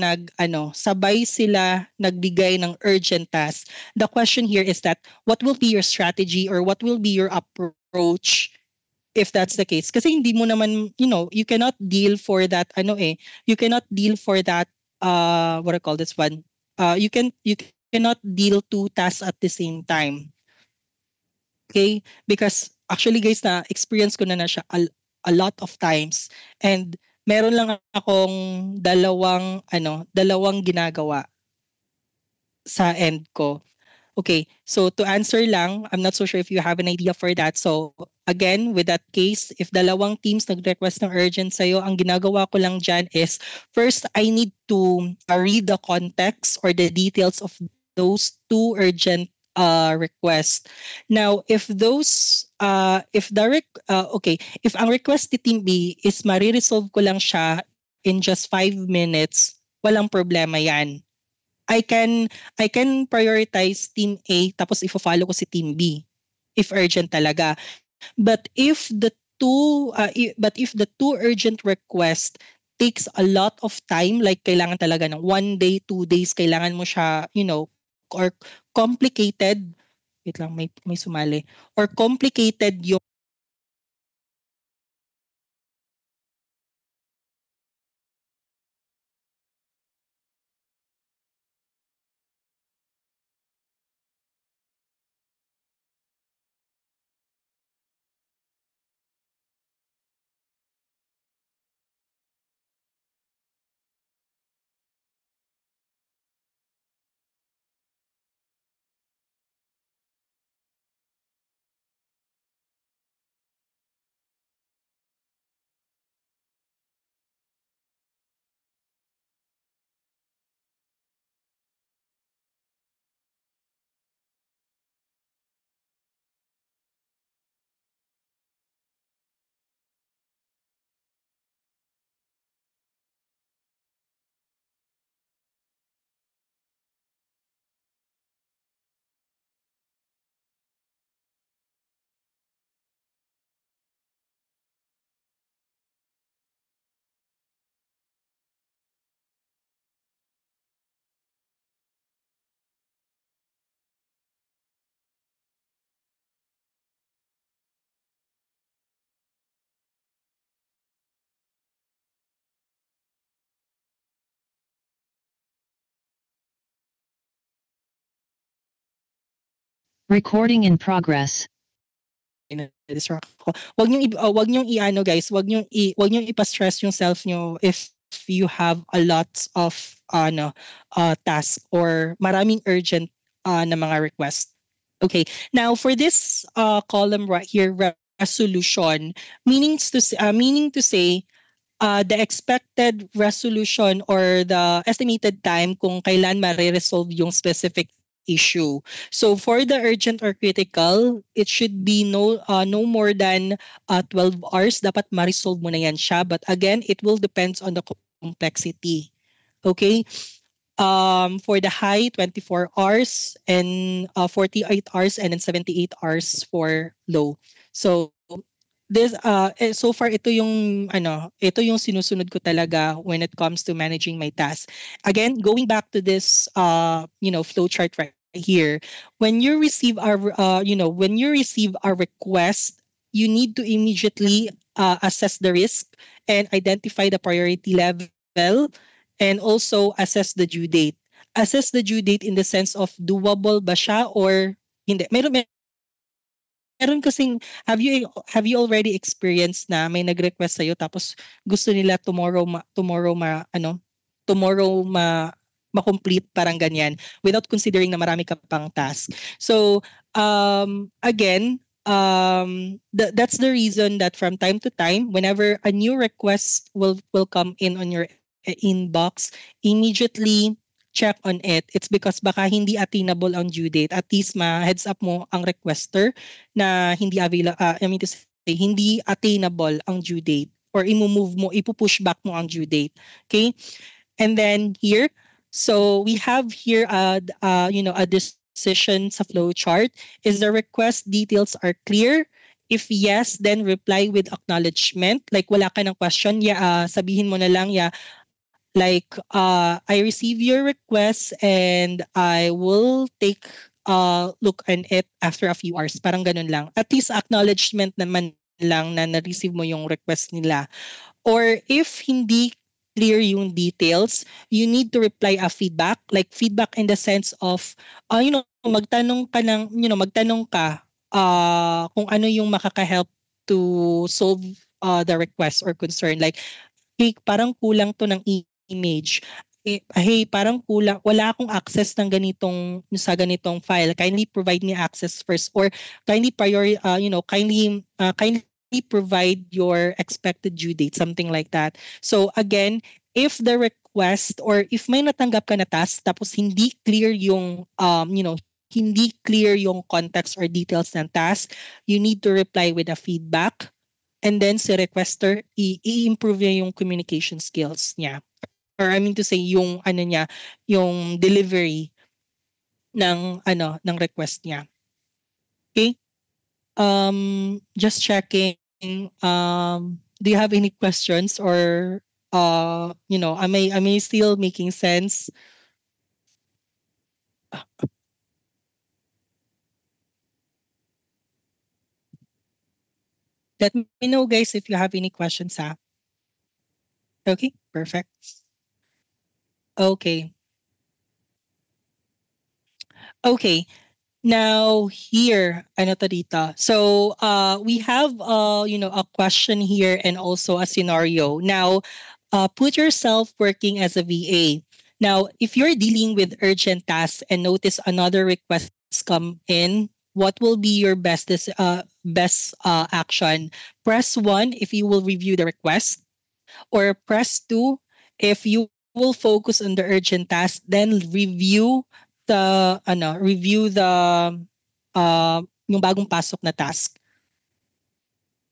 nagbigay ng urgent task. The question here is that, what will be your strategy or what will be your approach if that's the case? Kasi hindi mo naman, you cannot deal for that, you cannot deal for that, what I call this one, you cannot deal two tasks at the same time. Okay? Because actually guys, na experience ko na siya a lot of times, and meron lang akong dalawang ginagawa sa end ko. Okay, so to answer lang, I'm not so sure if you have an idea for that. So again, with that case, if dalawang teams nag-request ng urgent sa'yo, ang ginagawa ko lang dyan is, first, I need to read the context or the details of those two urgent request. Now, if ang request ni Team B is mariresolve ko lang siya in just 5 minutes, walang problema yan. I can prioritize Team A tapos ifo-follow ko si Team B if urgent talaga. But if the two urgent request takes a lot of time, like kailangan talaga ng 1 day, 2 days, kailangan mo siya, or complicated, wait lang, may sumali, or complicated yung Recording in progress. distract ko. Wag niyo guys, wag niyo ipa-stress yung self niyo if you have a lot of task or maraming urgent na mga request. Okay. Now for this column right here, resolution, meaning to say the expected resolution or the estimated time kung kailan ma-resolve yung specific issue. So for the urgent or critical, it should be no more than 12 hours. Dapat ma-resolve mo na yan siya. But again, it will depends on the complexity. Okay? For the high, 24 hours and 48 hours and then 78 hours for low. So so far ito yung sinusunod ko talaga when it comes to managing my task. Again, going back to this flow chart right here, when you receive a request, you need to immediately assess the risk and identify the priority level, and also assess the due date. Assess the due date in the sense of doable ba siya or hindi. Meron kasing, have you already experienced na may nag-request sa'yo tapos gusto nila tomorrow ma-complete, parang ganyan, without considering na marami ka pang task. So again, that's the reason that from time to time, whenever a new request will come in on your inbox, immediately check on it. It's because baka hindi attainable ang due date. At least heads up mo ang requester na hindi hindi attainable ang due date, or ipupush back mo ang due date. Okay? And then here, so we have here a decision sa flow chart. Is the request details are clear? If yes, then reply with acknowledgement. Like wala ka ng question, sabihin mo na lang, like I receive your request and I will take a look on it after a few hours. Parang ganun lang. At least acknowledgement naman lang na na-receive mo yung request nila. Or if hindi clear yung details, you need to reply a feedback. Like feedback in the sense of magtanong ka kung ano yung makaka-help to solve the request or concern. Like, hey, parang kulang to ng image. Hey, parang kulang, wala akong access sa ganitong file. Kindly provide me access first, or kindly kindly provide your expected due date, something like that. So again, if the request or if may natanggap ka na task tapos hindi clear yung hindi clear yung context or details ng task, you need to reply with a feedback, and then si requester i-improve niya yung communication skills niya. Or I mean to say yung yung delivery ng request niya. Okay? Just checking, do you have any questions, or am I still making sense? Let me know, guys, if you have any questions. Okay, perfect. Okay. Now here, ano to dito? So we have a question here and also a scenario. Now, put yourself working as a VA. Now, if you're dealing with urgent tasks and notice another request come in, what will be your best action? Press 1 if you will review the request, or press 2 if you will focus on the urgent task, then review the yung bagong pasok na task.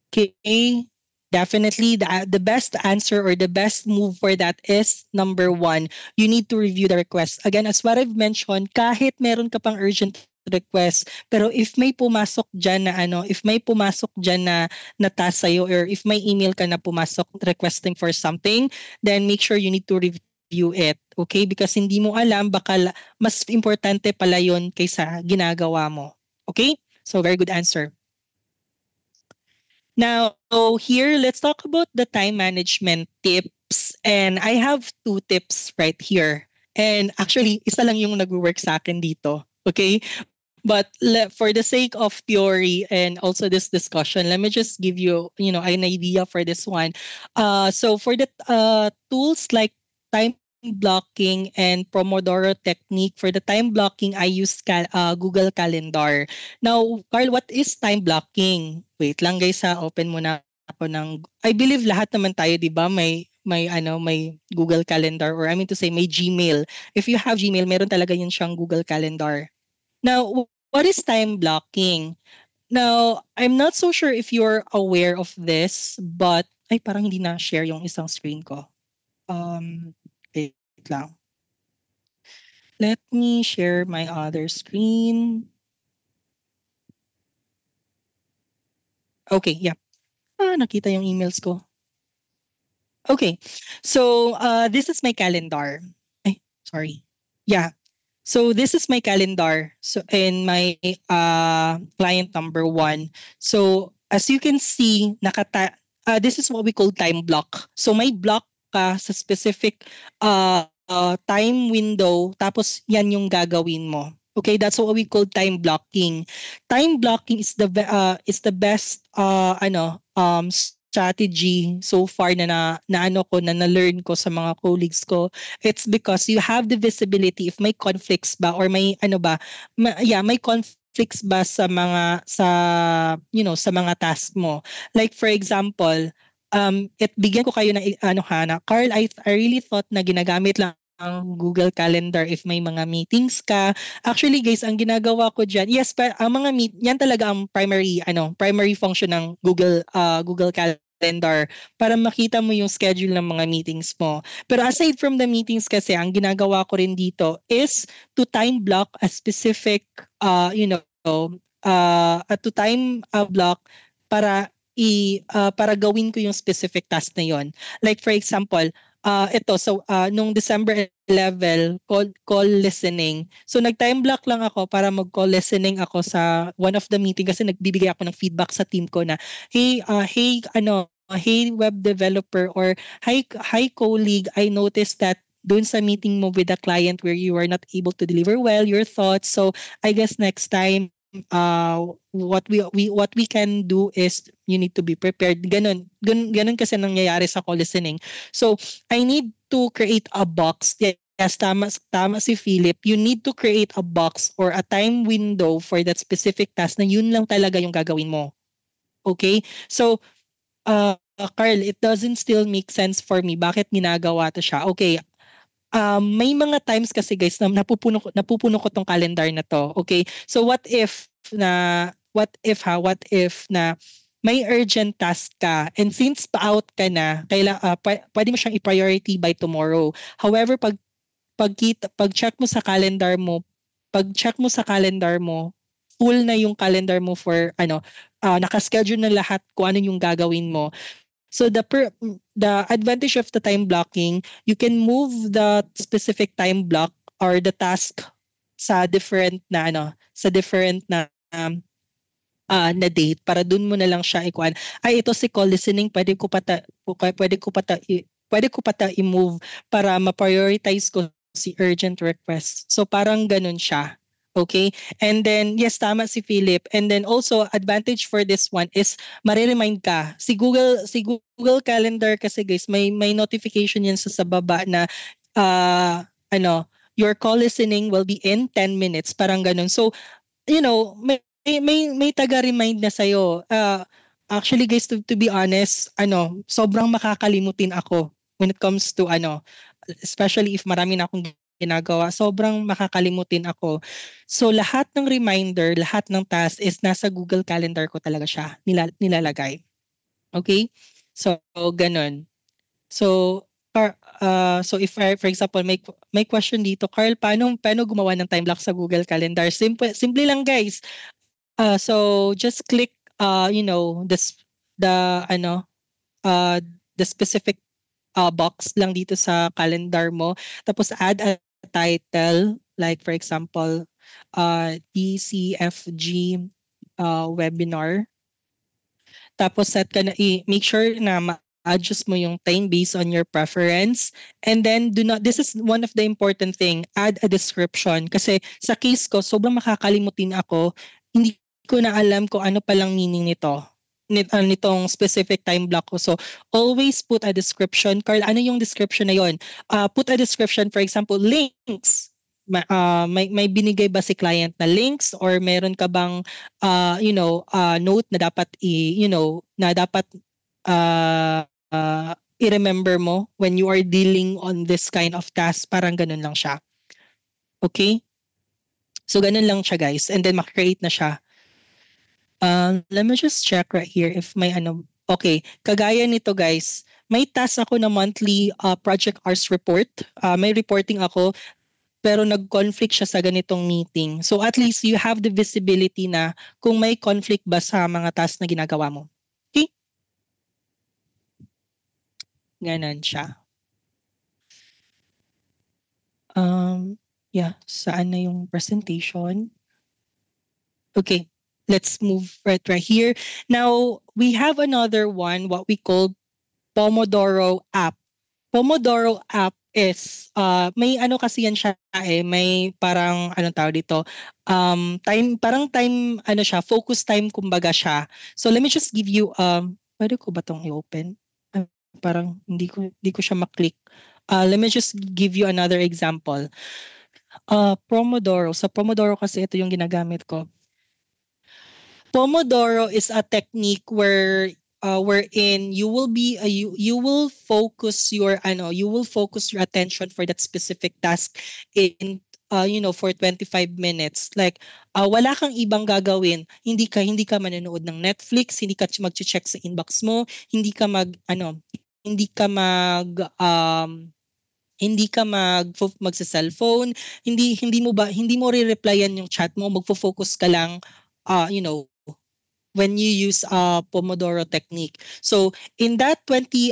Okay? Definitely the best answer or the best move for that is number 1, you need to review the request. Again, as what I've mentioned, kahit meron ka pang urgent request, pero if may pumasok diyan na task sa'yo, or if may email ka na pumasok requesting for something, then make sure you need to review it. Okay? Because hindi mo alam, baka mas importante pala yun kaysa ginagawa mo. Okay? So very good answer. Now, here, let's talk about the time management tips. And I have 2 tips right here. And actually, isa lang yung nag-work sa akin dito. Okay? But for the sake of theory and also this discussion, let me just give you, an idea for this one. So for the tools like time blocking and Pomodoro technique, for the time blocking, I use Google Calendar. Now, Carl, what is time blocking? Wait lang guys, open muna ako ng, I believe lahat naman tayo, di ba? May Google Calendar, or I mean to say may Gmail. If you have Gmail, meron talaga yun siyang Google Calendar. Now, what is time blocking? Now, I'm not so sure if you're aware of this, but ay parang hindi na share yung isang screen ko. Wait lang. Let me share my other screen. Okay, yeah. Nakita yung emails ko. Okay. So, this is my calendar. Ay, sorry. Yeah. So this is my calendar. So in my client number one. So as you can see, this is what we call time block. So may block ka sa specific time window, tapos yan yung gagawin mo. Okay, that's what we call time blocking. Time blocking is the best strategy so far na na-learn ko sa mga colleagues ko. It's because you have the visibility if may conflicts ba or may may conflicts ba sa mga task mo. Like for example, bigyan ko kayo ng Carl, I really thought na ginagamit lang ang Google Calendar if may mga meetings ka. Actually guys, ang ginagawa ko diyan, yes, ang mga yan talaga ang primary function ng Google Calendar para makita mo yung schedule ng mga meetings mo. Pero aside from the meetings kasi, ang ginagawa ko rin dito is to time block a specific to time block para para gawin ko yung specific task na yon. Like for example, nung December 11, call listening. So nag-time block lang ako para mag-call listening ako sa one of the meeting kasi nagbibigay ako ng feedback sa team ko na hey web developer or hi colleague, I noticed that doon sa meeting mo with the client where you are not able to deliver well your thoughts. So I guess next time what we can do is you need to be prepared. Ganun kasi nangyayari sa call listening. So I need to create a box. Yes, tama si Philip. You need to create a box or a time window for that specific task na yun lang talaga yung gagawin mo. Okay? So Carl, it doesn't still make sense for me. Bakit ginagawa to siya? Okay, may mga times kasi guys na napupuno ko tong calendar na to. Okay? So what if na may urgent task ka and since pa-out ka na, pwede mo siyang i-priority by tomorrow. However, pag-check mo sa calendar mo, full na yung calendar mo for naka-schedule na lahat kung ano yung gagawin mo. So the advantage of the time blocking, you can move the specific time block or the task sa different na na date para dun mo na lang siya ikuan. Ay ito si call listening, pwede ko pa ta i-move para ma-prioritize ko si urgent request. So parang ganun siya. Okay? And then, yes, tama si Philip. And then also, advantage for this one is mariremind ka. Si Google Calendar kasi guys, may notification yan sa baba na your call listening will be in 10 minutes. Parang ganun. So, may taga-remind na sa'yo. Actually guys, to be honest, sobrang makakalimutin ako when it comes to especially if marami na akong ginagawa, sobrang makakalimutin ako. So lahat ng reminder, lahat ng task is nasa Google Calendar ko talaga siya nilalagay. Okay? So ganun. So if for example may question dito, Carl, paano gumawa ng time block sa Google Calendar? Simple lang guys. So just click the specific box lang dito sa calendar mo, tapos add a title like for example DCFG webinar, tapos make sure na adjust mo yung time based on your preference, and then this is one of the important thing, add a description kasi sa case ko sobrang makakalimutin ako, hindi ko na alam kung ano palang meaning nitong specific time block ko. So always put a description. Carl, ano yung description na yon? Put a description, for example, links. May binigay ba si client na links or meron ka bang note na dapat i-remember mo when you are dealing on this kind of task? Parang ganun lang siya. Okay? So ganun lang siya guys. And then makakreate na siya. Let me just check right here if may ano. Okay, kagaya nito guys, may task ako na monthly project hours report. May reporting ako pero nag-conflict siya sa ganitong meeting. So at least you have the visibility na kung may conflict ba sa mga task na ginagawa mo. Okay? Ganon siya. Yeah, saan na yung presentation? Okay, let's move right here. Now, we have another one, what we call Pomodoro app. Pomodoro app is may ano kasi yan siya may parang anong tawag dito time parang time ano siya focus time kumbaga siya. So let me just give you pwede ko ba tong i-open? Parang hindi ko siya maklik. Let me just give you another example. Pomodoro. Sa Pomodoro kasi ito yung ginagamit ko. Pomodoro is a technique wherein you will be you will focus your attention for that specific task in for 25 minutes. Like wala kang ibang gagawin. Hindi ka manonood ng Netflix, hindi ka magche-check sa inbox mo, hindi ka magsa-cellphone, hindi mo re-replyan yung chat mo, magfo-focus ka lang when you use Pomodoro technique. So in that 25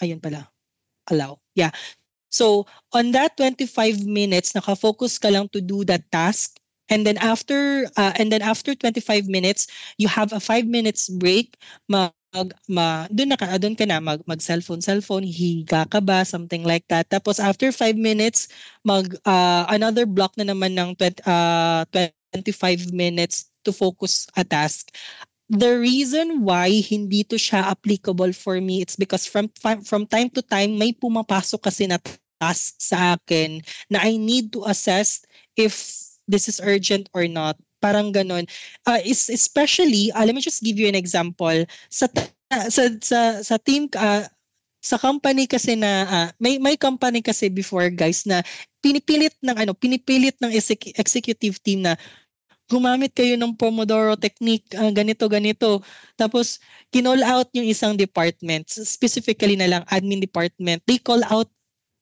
ayun pala, allow. Yeah. So on that 25 minutes nakafocus ka lang to do that task, and then after 25 minutes you have a 5 minutes break. Doon ka na mag cellphone, higa ka ba, something like that. Tapos after 5 minutes another block na naman ng 25 minutes to focus a task. The reason why hindi to siya applicable for me, it's because from time to time may pumapasok kasi na task sa akin na I need to assess if this is urgent or not. Parang ganon. Especially, let me just give you an example. Sa team sa company kasi na may company kasi before guys na pinipilit ng executive team na gumamit kayo ng Pomodoro technique, ganito. Tapos, kinall out yung isang department, specifically na lang admin department. They call out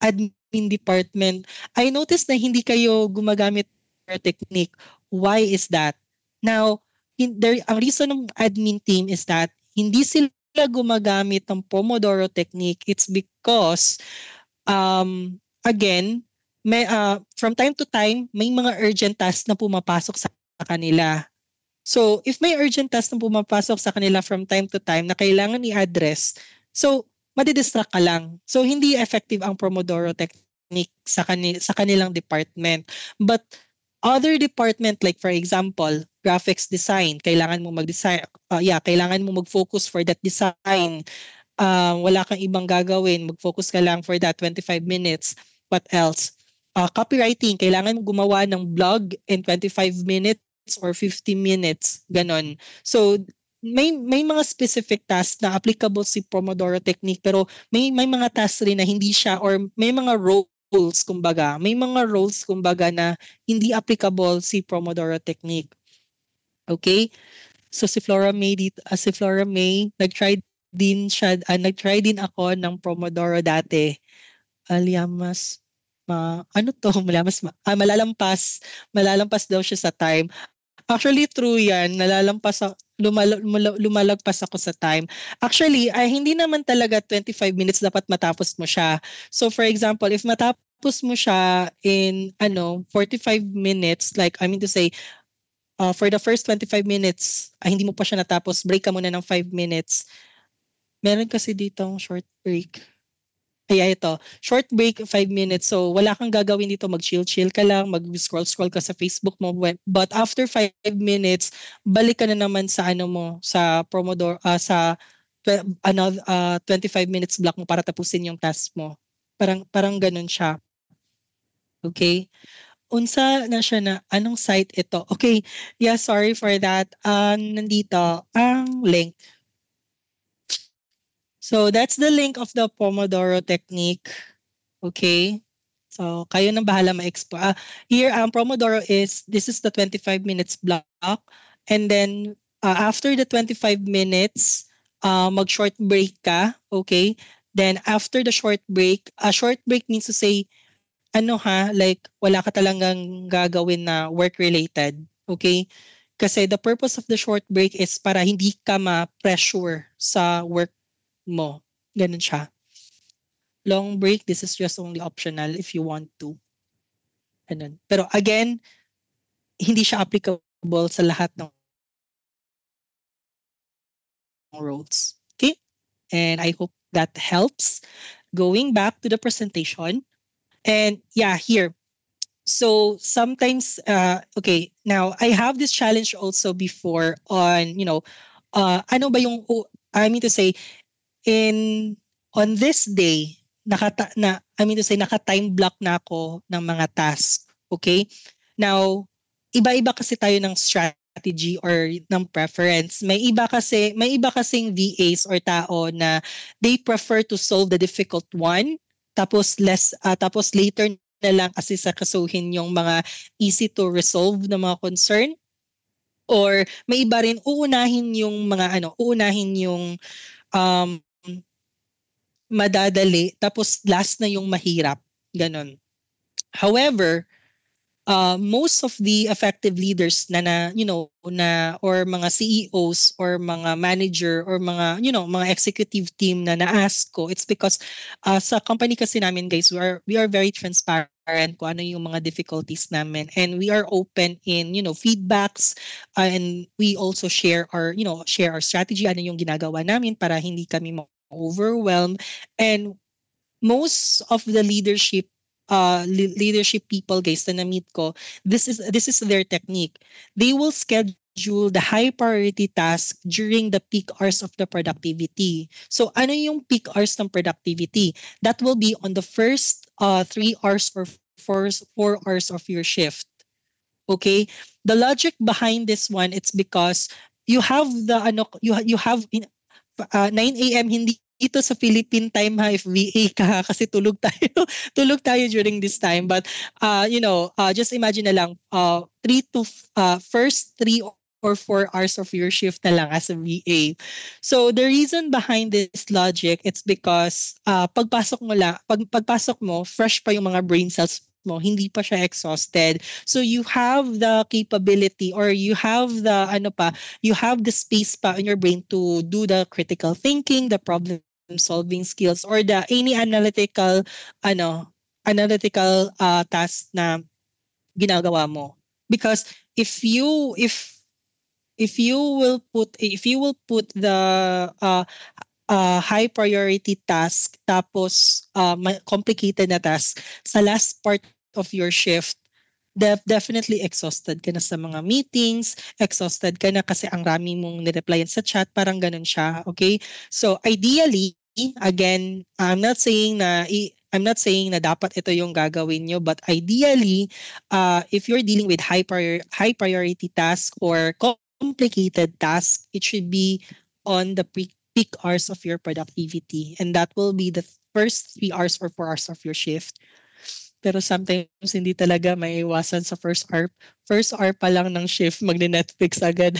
admin department. I noticed na hindi kayo gumagamit ng technique. Why is that? Now, ang reason ng admin team is that hindi sila gumagamit ng Pomodoro technique. It's because, again, from time to time, may mga urgent tasks na pumapasok sa kanila. So, if may urgent task na pumapasok sa kanila from time to time na kailangan i-address, so, madidistract ka lang. So, hindi effective ang Pomodoro technique sa kanilang department. But, other department, like for example, graphics design, kailangan mo mag-design, kailangan mo mag-focus for that design. Wala kang ibang gagawin, mag-focus ka lang for that 25 minutes. What else? Copywriting, kailangan mo gumawa ng blog in 25 minutes or 50 minutes, ganon. So, may mga specific tasks na applicable si Pomodoro technique, pero may mga tasks rin na hindi siya, or may mga roles kumbaga na hindi applicable si Pomodoro technique. Okay? So si Flora May nag-try din ako ng Pomodoro dati. Malalampas daw siya sa time. Actually, true yan. Lumalagpas ako sa time. Actually, hindi naman talaga 25 minutes dapat matapos mo siya. So, for example, if matapos mo siya in 45 minutes, like, I mean to say, for the first 25 minutes, hindi mo pa siya natapos, break ka muna ng 5 minutes. Meron kasi ditong short break. Ito. Short break, 5 minutes. So, wala kang gagawin dito. Mag-chill ka lang. Mag-scroll ka sa Facebook mo. But after 5 minutes, balik ka na naman sa sa Pomodoro, sa 25 minutes block mo para tapusin yung task mo. Parang ganun siya. Okay? Unsa na siya na, anong site ito? Okay. Yeah, sorry for that. Nandito, ang link. So that's the link of the Pomodoro technique. Okay. So, kayo nang bahala ma-expo. Here, ang Pomodoro this is the 25 minutes block. And then, after the 25 minutes, mag-short break ka, okay? Then, after the short break, a short break means to say, like, wala ka talagang gagawin na work-related, okay? Kasi the purpose of the short break is para hindi ka ma-pressure sa work mo. Ganun siya. Long break, this is just only optional if you want to. Ganun. Pero again, hindi siya applicable sa lahat ng roles. Okay? And I hope that helps. Going back to the presentation. And yeah, here. So sometimes, okay, now I have this challenge also before on, ano ba yung, I mean to say, in on this day, I mean to say, naka-time block na ako ng mga task. Okay? Now, iba-iba kasi tayo ng strategy or ng preference. May iba kasing VAs or tao na they prefer to solve the difficult one tapos later na lang asisakasuhin yung mga easy to resolve na mga concern, or may iba rin uunahin yung um madadali tapos last na yung mahirap, ganon. However, most of the effective leaders na or mga CEOs or mga manager or mga executive team na na-ask ko, it's because sa company kasi namin, guys, we are very transparent kung ano yung mga difficulties namin, and we are open in feedbacks, and we also share our strategy, ano yung ginagawa namin para hindi kami overwhelmed. And most of the leadership people, guys, na na-meet ko, this is their technique. They will schedule the high priority task during the peak hours of the productivity. So ano yung peak hours ng productivity? That will be on the first 3 hours or 4 hours of your shift. Okay? The logic behind this one, it's because you have you have 9 a.m. hindi dito sa Philippine time, ha, if VA ka, kasi tulog tayo tulog tayo during this time, but just imagine na lang, first 3 or 4 hours of your shift na lang as a VA. So the reason behind this logic, it's because pagpasok mo, fresh pa yung mga brain cells mo, hindi pa siya exhausted. So you have the capability, or you have the space pa in your brain to do the critical thinking, the problem solving skills, or the any analytical task na ginagawa mo. Because if you will put the uh, high priority task tapos complicated na task sa last part of your shift, definitely exhausted ka na sa mga meetings, exhausted ka na kasi ang rami mong nireplyan sa chat, parang ganun siya, okay? So ideally, again, I'm not saying na dapat ito yung gagawin nyo, but ideally, if you're dealing with high priority task or complicated task, it should be on the peak hours of your productivity, and that will be the first 3 hours or 4 hours of your shift. Pero sometimes hindi talaga maiiwasan sa first hour. First hour pa lang ng shift, magne-Netflix agad.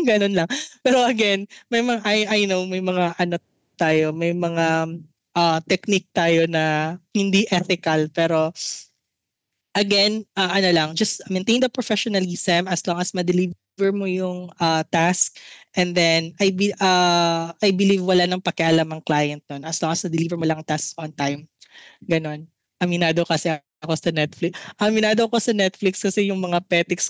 Ganun lang. Pero again, I know may mga may mga technique tayo na hindi ethical, pero again, just maintain the professionalism as long as ma-deliver mo yung task, and then I believe wala nang pakialam ang client nun as long as na-deliver mo lang ang task on time. Ganon. Aminado kasi ako sa Netflix. Aminado ako sa Netflix kasi yung mga petics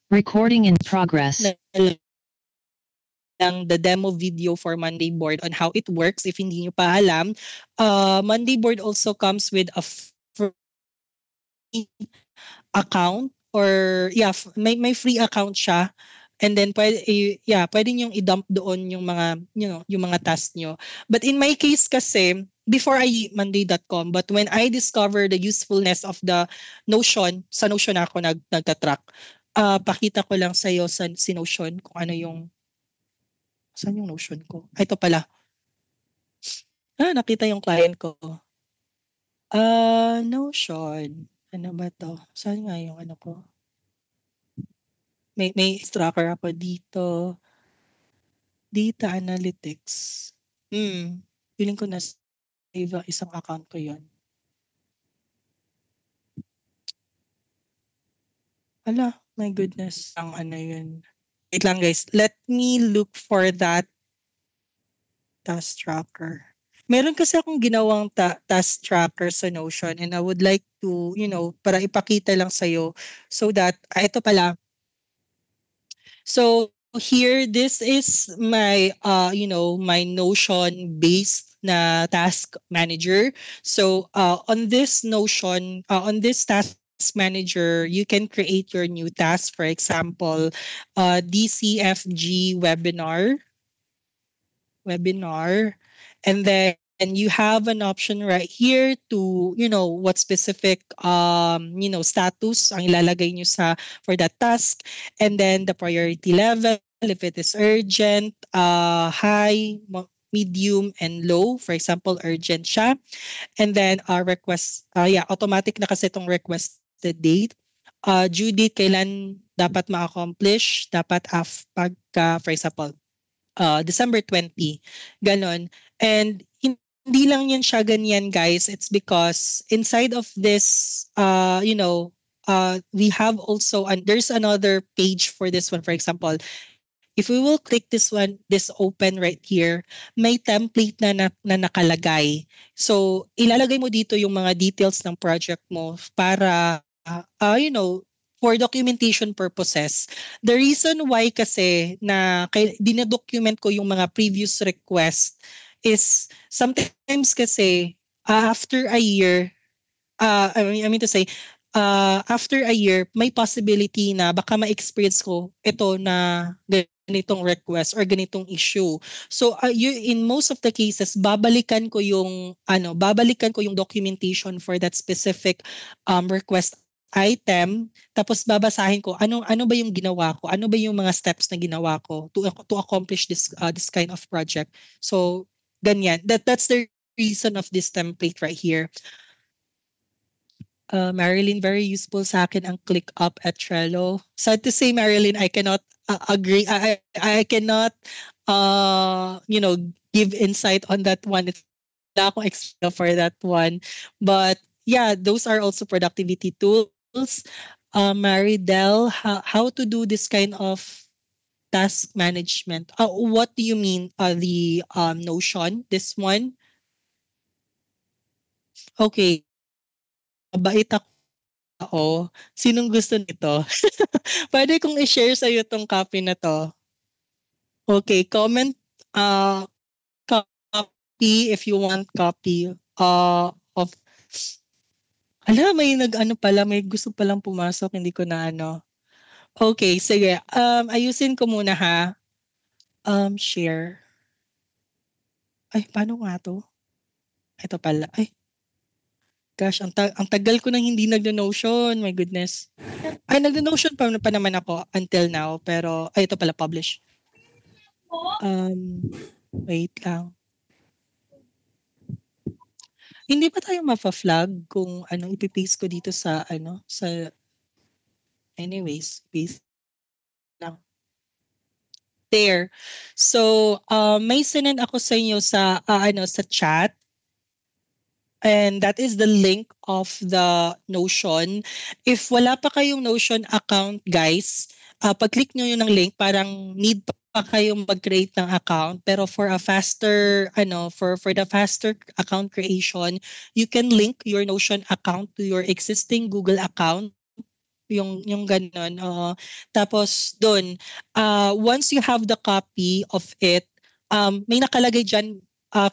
Recording in progress. lang the demo video for Monday Board on how it works if hindi nyo pa alam. Monday Board also comes with a free account or may free account siya. And then pwede niyo i-dump doon yung mga yung mga tasks nyo. But in my case kasi before I monday.com, but when I discovered the usefulness of the Notion, sa Notion ako nagtatrack. Pakita ko lang sa iyo si Notion kung ano yung saan yung Notion ko. Ito pala. Nakita yung client ko. Notion. Ano ba to? Saan nga yung ano ko? May tracker ako dito. Data analytics. Feeling ko na save ang isang account ko yun. Ala, my goodness. Ang ano yun. Wait lang guys. Let me look for that task tracker. Meron kasi akong ginawang task tracker sa Notion and I would like to, para ipakita lang sa'yo so that, ito pala. So, here, this is my, my Notion-based na task manager. So, on this Notion, on this task manager, you can create your new task. For example, DCFG webinar. And then you have an option right here to what specific status ang ilalagay nyo for that task, and then the priority level if it is urgent, high, medium, and low. For example, urgent siya. And then request, automatic na kasi itong requested date. Due date, kailan dapat ma-accomplish, dapat pagka, for example, December 20, ganon. And hindi lang yan siya ganyan, guys. It's because inside of this, we have also, and there's another page for this one. For example, if we will click this one, this open right here, may template na nakalagay. So, ilalagay mo dito yung mga details ng project mo para, for documentation purposes. The reason why kasi na dinadocument ko yung mga previous request is sometimes kasi after a year, I mean to say, after a year, may possibility na baka ma-experience ko ito na ganitong request or ganitong issue. So in most of the cases, babalikan ko yung documentation for that specific request item, tapos babasahin ko ano ba yung ginawa ko, ano ba yung mga steps na ginawa ko to accomplish this kind of project. So ganyan, that's the reason of this template right here. Marilyn, very useful sa akin ang ClickUp at Trello. Sad to say, Marilyn, I cannot agree. I cannot give insight on that one. Wala akong extra for that one. But yeah, those are also productivity tools. Maridel, how to do this kind of task management? What do you mean? The Notion, this one? Okay. Mabait ako. Sinong gusto nito? Pwede kong i-share sa iyo tong copy na to. Okay, comment copy if you want copy of. May pala, may gusto palang pumasok, hindi ko na ano. Okay, sige. Ayusin ko muna ha. Share. Ay, paano nga to? Ito pala. Ay. Gosh, ang tagal ko nang hindi nagno-Notion. My goodness. Ay, nagno-Notion pa naman ako until now. Pero, ito pala, publish. Wait lang. Hindi ba tayo mapa-flag kung anong ipipaste ko dito sa anyways, paste lang. There. So, may sinend ako sa inyo sa sa chat. And that is the link of the Notion. If wala pa kayong Notion account, guys, pag-click nyo yun ng link, parang need pa kayong mag-create ng account. Pero for a faster, for the faster account creation, you can link your Notion account to your existing Google account. yung ganun. Oo. Tapos doon, once you have the copy of it, may nakalagay diyan,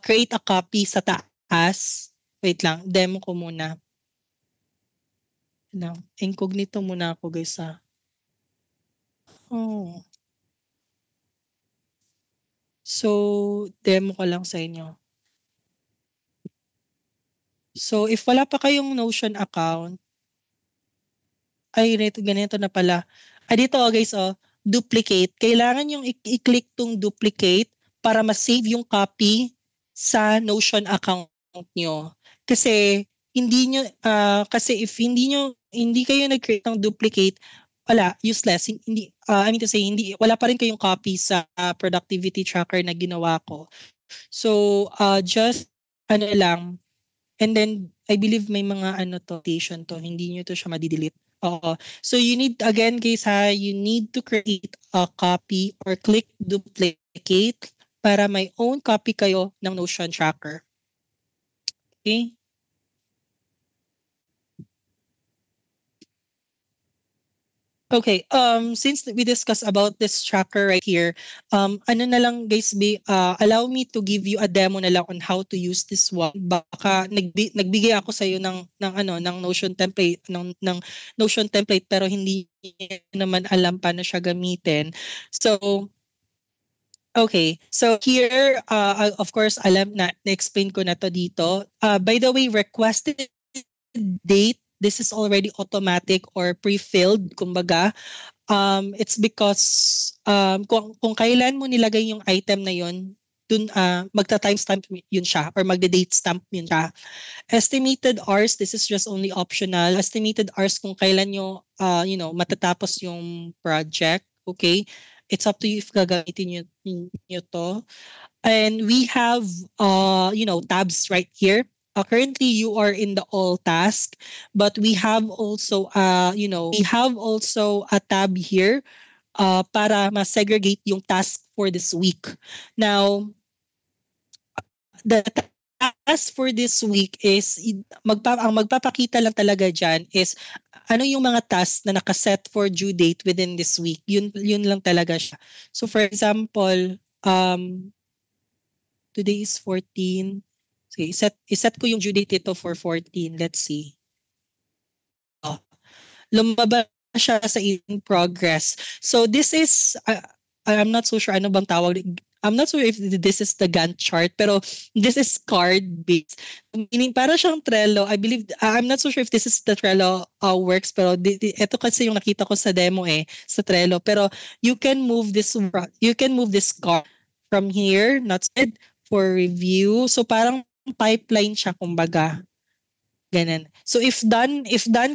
create a copy sa taas. Wait lang, demo ko muna. No, incognito muna ako guys Oh. So, demo ko lang sa inyo. So, if wala pa kayong Notion account, ay, ganito na pala. Dito guys, duplicate. Kailangan yung i-click tong duplicate para ma-save yung copy sa Notion account nyo. Kasi kasi if hindi kayo nag-create ng duplicate, wala, useless. Hindi, I mean to say, wala pa rin kayong copy sa productivity tracker na ginawa ko. So, just lang, and then I believe may mga station to, hindi nyo to siya madidelete. Oo. So you need, again guys you need to create a copy or click duplicate para may own copy kayo ng Notion tracker. Okay? Okay, since we discussed about this tracker right here, ano na lang guys, allow me to give you a demo na lang on how to use this one. Baka nagbigay ako sa iyo ng Notion template, ng Notion template pero hindi naman alam paano siya gamitin. So, okay. So here, of course, alam na-explain ko na to dito. By the way, requested date, this is already automatic or pre-filled, kumbaga. It's because kung kailan mo nilagay yung item na yun, dun magta-timestamp yun siya or magde-date stamp yun siya. Estimated hours, this is just only optional. Estimated hours kung kailan nyo, matatapos yung project, okay? It's up to you if gagamitin nyo to. And we have, tabs right here. Currently, you are in the all task, but we have also, a tab here para ma-segregate yung task for this week. Now, the task for this week is, ang magpapakita lang talaga dyan is ano yung mga tasks na nakaset for due date within this week. Yun lang talaga siya. So for example, today is 14. Okay, iset ko yung due date ito for 14. Let's see. Lumabas siya sa in progress. So this is, I'm not so sure ano bang tawag. I'm not sure if this is the Gantt chart, pero this is card-based. Meaning, para siyang Trello. I believe, I'm not so sure if this is the Trello works, pero ito kasi yung nakita ko sa demo sa Trello. Pero you can move this card from here, not said, for review. So parang pipeline siya, kumbaga. Ganun. So if done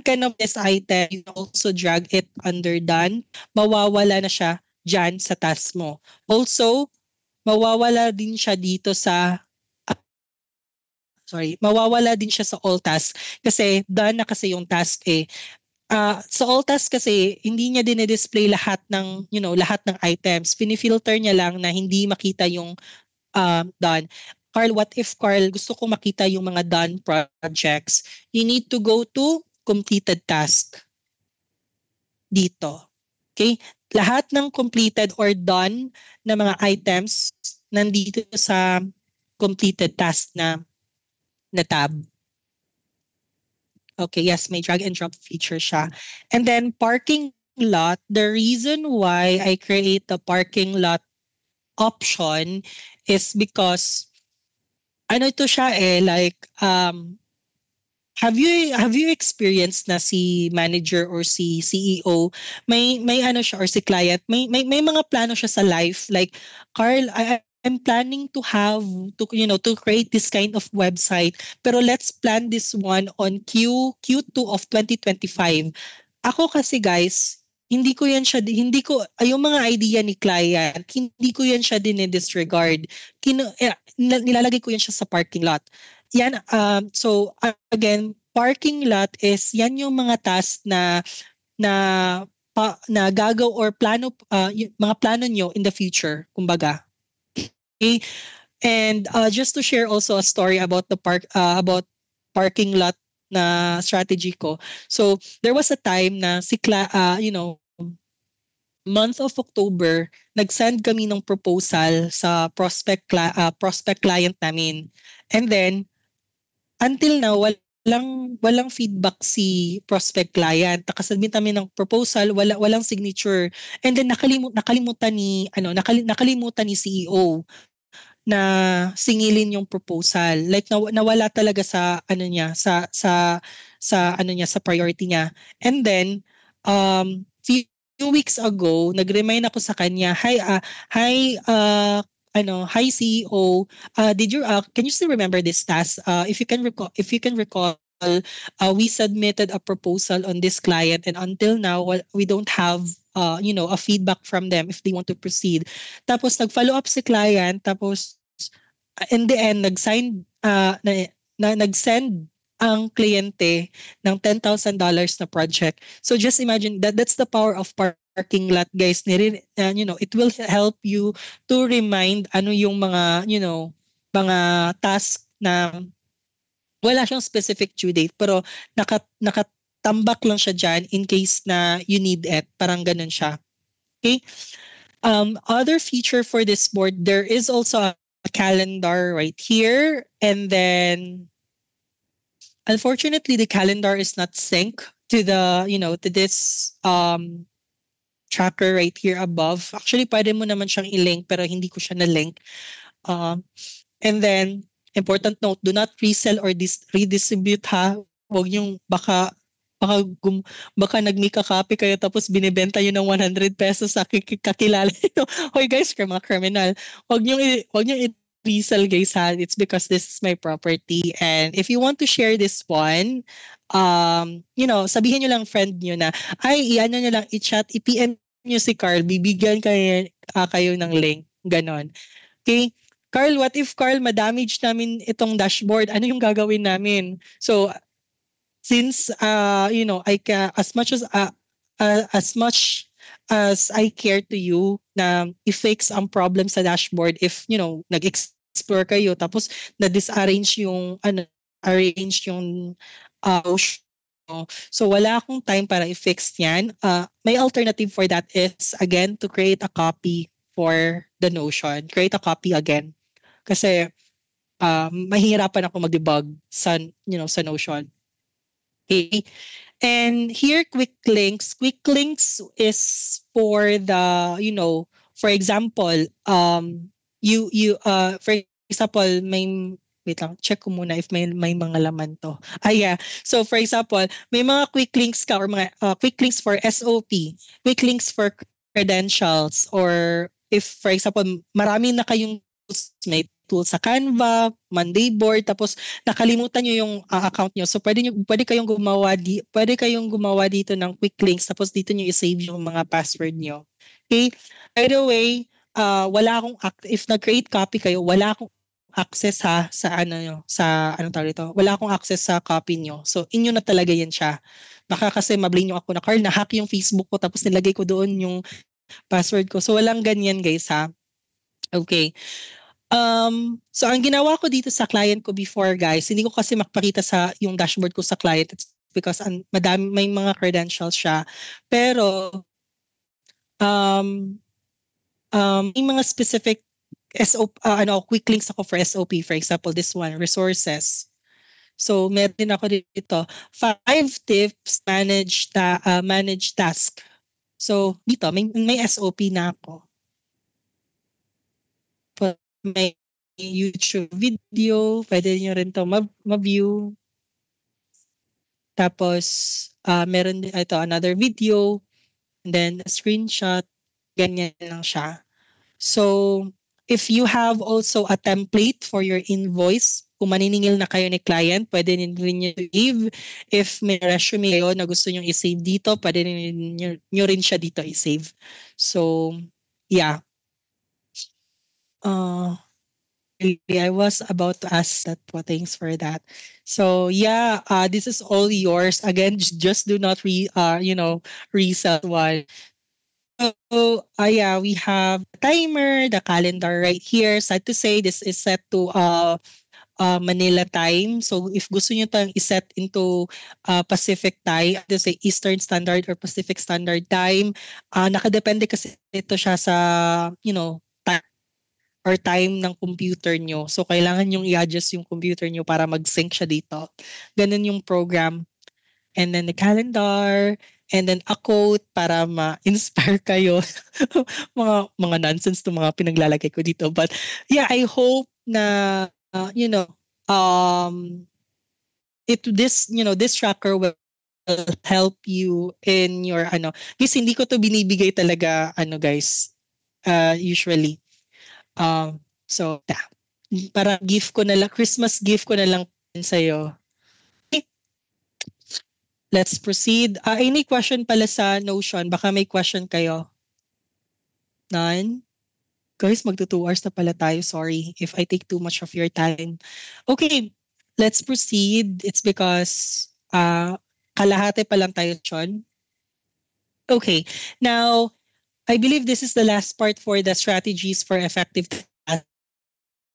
ka of this item, you also drag it under done, mawawala na siya dyan sa task mo. Also, mawawala din siya dito sa mawawala din siya sa all task kasi done na kasi yung task sa all task kasi hindi niya dinidisplay lahat ng items. Pinifilter niya lang na hindi makita yung done. Carl, what if Carl gusto ko makita yung mga done projects? You need to go to completed task. Dito. Okay? Lahat ng completed or done na mga items nandito sa completed task na tab. Okay, yes, may drag and drop feature siya. And then parking lot, the reason why I create the parking lot option is because ito siya have you experienced na si manager or si CEO may siya or si client may mga plano siya sa life like Carl, I'm planning to create this kind of website pero let's plan this one on Q2 of 2025. Ako kasi guys, yung mga idea ni client, hindi ko yan siya dinidisregard. Nilalagay ko yan siya sa parking lot. Yan, so again, parking lot is yan yung mga task na gagaw or plano, mga plano nyo in the future, kumbaga. Okay? And just to share also a story about about parking lot na strategy ko. So there was a time na month of October, nag-send kami ng proposal sa prospect client namin. And then until now walang feedback si prospect client. Nakasubmit kami ng proposal, walang signature. And then nakalimutan ni CEO na singilin yung proposal. Like nawala talaga sa ano niya sa ano niya sa priority niya. And then few weeks ago, nag-remind ako sa kanya, hi CEO, can you still remember this task? If you can recall, we submitted a proposal on this client, and until now we don't have a feedback from them if they want to proceed. Tapos nag-follow up si client, tapos in the end nag-send ang kliyente ng $10,000 na project. So just imagine that's the power of parking lot, guys. It will help you to remind ano yung mga task na wala siyang specific due date, pero nakatambak lang siya dyan in case na you need it. Parang ganun siya. Okay? Other feature for this board, there is also a calendar right here. And then, unfortunately, the calendar is not synced to to this tracker right here above. Actually, pwede mo naman siyang i-link, pero hindi ko siya na-link. And then, important note, do not resell or redistribute, ha. Huwag yung baka nag-make a copy kayo tapos binibenta yun ng 100 pesos sa kakilala. Hoy guys, mga criminal. Huwag nyo i-resell, guys, ha. It's because this is my property. And if you want to share this one, sabihin nyo lang friend nyo na, i-ano nyo lang, i-chat, i-PM nyo si Carl, bibigyan kayo ng link. Ganon. Okay? Carl, what if Carl madamage namin itong dashboard? Ano yung gagawin namin? So since as much as I care to you na i-fix ang problem sa dashboard, if nag-explore kayo tapos na-disarrange yung so wala akong time para i-fix yan. My alternative for that is again to create a copy for the Notion. Create a copy again. Kasi mahihirapan ako mag-debug sa Notion. Okay. And here, quick links. Quick links is for the, for example, for example, wait lang, check ko muna if may mga laman to. Yeah. So for example, may mga quick links ka or mga quick links for SOP, quick links for credentials, or if for example, marami na kayong may tool sa Canva, Monday board, tapos nakalimutan nyo yung account nyo. So pwede kayong gumawa dito ng quick links, tapos dito nyo i-save yung mga password nyo. Okay? By the way, if nag-create copy kayo, wala akong access wala akong access sa copy nyo. So inyo na talaga yan siya. Baka kasi mablame nyo ako na, Carl, na-hack yung Facebook ko tapos nilagay ko doon yung password ko. So walang ganyan, guys, ha. Okay. So ang ginawa ko dito sa client ko before, guys, hindi ko kasi makapakita sa yung dashboard ko sa client. It's because may mga credentials siya. Pero may mga specific quick links ako for SOP. For example, this one, resources. So meron ako dito 5 tips manage task. So dito may SOP na ako. May YouTube video, pwede nyo rin to ma-view. Tapos, meron din ito, another video, and then a screenshot, ganyan lang siya. So, if you have also a template for your invoice, kung maniningil na kayo ni client, pwede rin nyo i-save. If may resume kayo na gusto nyo i-save dito, pwede nyo rin siya dito i-save. So, yeah. I was about to ask that. Thanks for that. So yeah, this is all yours. Again, just do not resell one. So yeah, we have the timer, the calendar right here. Sad to say, this is set to Manila time. So if gusto niyo tayong iset into Pacific time, to say Eastern Standard or Pacific Standard Time, nakadepende kasi ito siya sa, time or time ng computer nyo. So kailangan yung i-adjust yung computer nyo para mag-sync siya dito. Ganun yung program. And then the calendar, and then a quote para ma-inspire kayo. mga nonsense to mga pinaglalagay ko dito. But yeah, I hope na this tracker will help you in your kasi hindi ko to binibigay talaga guys, usually. So yeah, para gift ko na lang, Christmas gift ko na lang sa'yo. Let's proceed. Any question pala sa Notion? Baka may question kayo. None? Guys, magto 2 hours na pala tayo. Sorry if I take too much of your time. Okay, let's proceed. It's because kalahati pa lang tayo, John. Okay, now, I believe this is the last part for the strategies for effective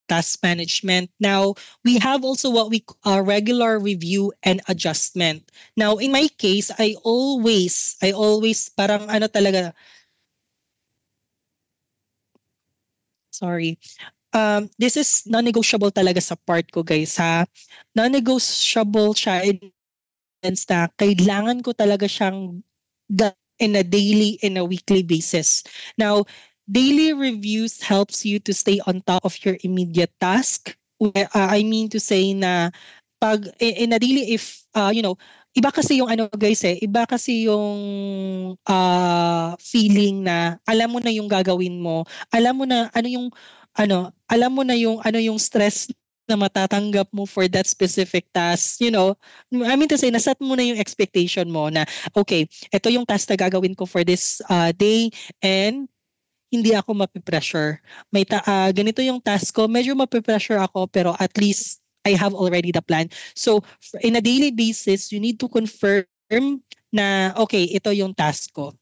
task management. Now, we have also what we call regular review and adjustment. Now, in my case, I always parang talaga, sorry. This is non-negotiable talaga sa part ko, guys, ha. Non-negotiable siya in na kailangan ko talaga siyang in a daily and a weekly basis. Now, daily reviews helps you to stay on top of your immediate task. I mean to say na pag in a daily, if iba kasi yung guys, iba kasi yung feeling na alam mo na yung gagawin mo, alam mo na alam mo na yung stress na matatanggap mo for that specific task, I mean to say, naset mo na yung expectation mo na, okay, ito yung task na gagawin ko for this day, and hindi ako mapipressure. Ganito yung task ko, medyo mapipressure ako, pero at least I have already the plan. So, in a daily basis, you need to confirm na, okay, ito yung task ko.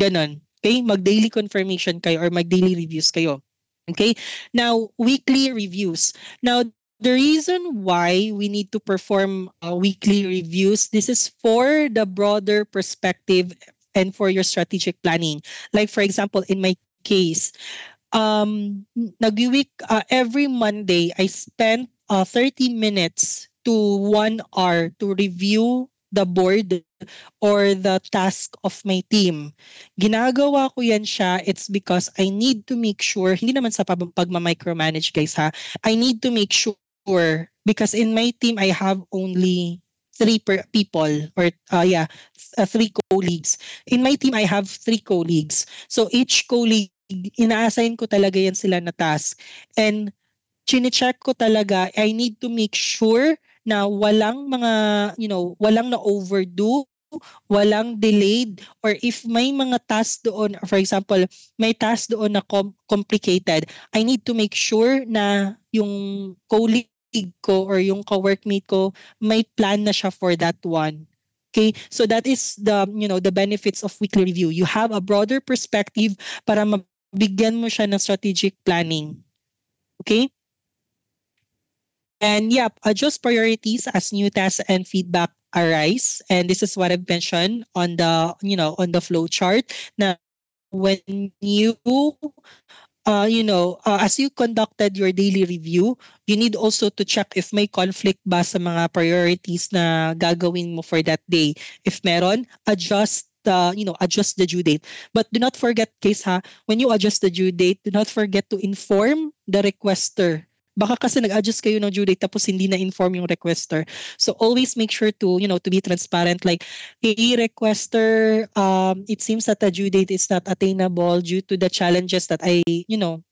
Ganon. Okay? Mag-daily confirmation kayo or mag-daily reviews kayo. Okay? Now, weekly reviews. Now, the reason why we need to perform weekly reviews, this is for the broader perspective and for your strategic planning. Like, for example, in my case, every Monday, I spent 30 minutes to 1 hour to review the board or the task of my team. Ginagawa ko yan siya, it's because I need to make sure, hindi naman sa pagma-micromanage guys ha, I need to make sure, because in my team, I have only 3 people or 3 colleagues. In my team, I have 3 colleagues. So each colleague, ina-assign ko talaga yan sila na task. And chine-check ko talaga, I need to make sure na walang walang na overdo, walang delayed, or if may mga task doon, for example, may task doon na complicated, I need to make sure na yung colleague ko or yung co-workmate ko, may plan na siya for that one. Okay? So that is the benefits of weekly review. You have a broader perspective para mabigyan mo siya ng strategic planning. Okay? And adjust priorities as new tasks and feedback arise. And this is what I've mentioned on the on the flow chart. Now, when you as you conducted your daily review, you need also to check if may conflict ba sa mga priorities na gagawin mo for that day. If meron, adjust the due date. But do not forget, case when you adjust the due date, do not forget to inform the requester. Baka kasi nag-adjust kayo ng due date tapos hindi na-inform yung requester. So always make sure to, to be transparent. Like, hey, requester, it seems that the due date is not attainable due to the challenges that I,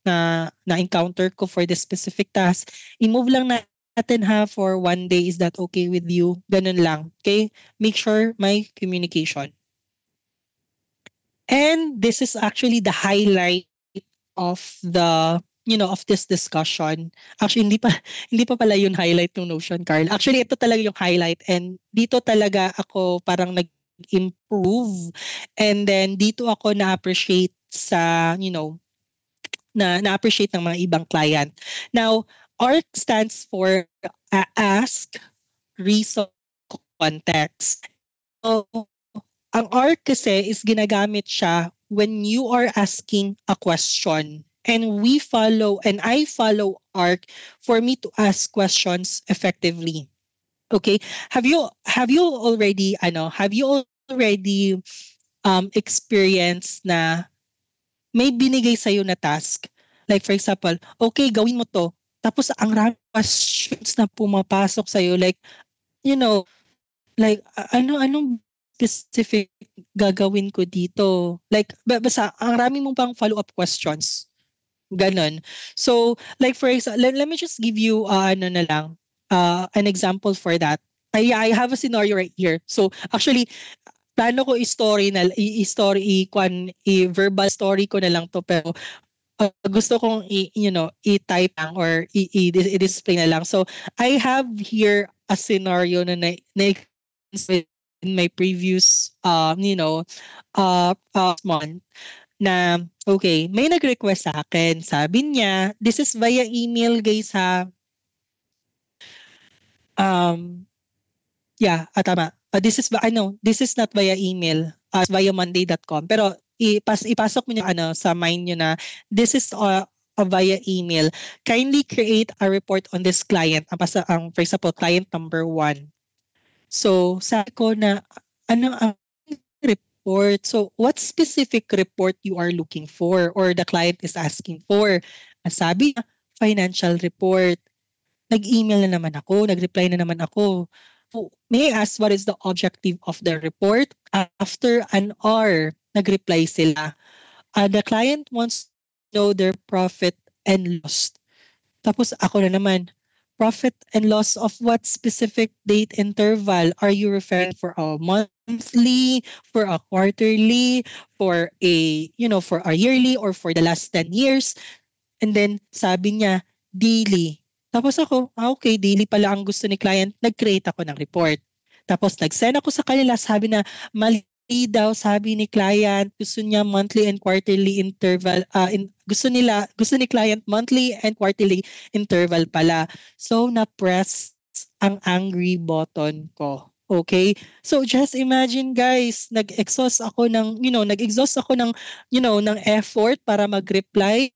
na-encounter ko for this specific task. I-move lang natin for 1 day. Is that okay with you? Ganun lang. Okay? Make sure may communication. And this is actually the highlight of the of this discussion. Actually, hindi pa pala yung highlight ng Notion, Carl. Actually, ito talaga yung highlight, and dito talaga ako parang nag-improve, and then dito ako na-appreciate sa, na-appreciate ng mga ibang client. Now, ARC stands for ask, reason, context. So, ang ARC kasi is ginagamit siya when you are asking a question. And I follow ARC for me to ask questions effectively. Okay? Have you already experienced na may binigay sa'yo na task? Like for example, okay, gawin mo to. Tapos ang raming questions na pumapasok sa'yo. Like, you know, like anong specific gagawin ko dito? Like, basta ang rami mong pang follow-up questions. Ganon. So, like for example, let me just give you an example for that. I have a scenario right here. So, actually, plano ko i-story na i-story i-verbal story ko na lang to, pero gusto kong i-type lang or i-display na lang. So, I have here a scenario na in my previous month na okay, may nag-request sa akin. Sabi niya, this is via email guys ha. Tama. This is not via email. It's via monday.com. Pero ipasok mo niyo sa mind niyo na this is via email. Kindly create a report on this client. For example, client number 1. So, sabi ko na ano ang report? So, what specific report you are looking for or the client is asking for? Sabi niya, financial report. Nag-email na naman ako, nag-reply na naman ako. So, may I ask what is the objective of the report? After an hour, nag-reply sila. The client wants to know their profit and loss. Tapos ako na naman, profit and loss of what specific date interval? Are you referring for a monthly, for a quarterly, for a yearly, or for the last 10 years? And then sabi niya, daily. Tapos ako, okay, daily pala ang gusto ni client. Nag-create ako ng report. Tapos nag-send ako sa kanila, sabi na mali daw, sabi ni client, gusto niya monthly and quarterly interval. Gusto ni client monthly and quarterly interval pala. So na-press ang angry button ko. Okay? So just imagine guys, nag-exhaust ako ng effort para mag-reply.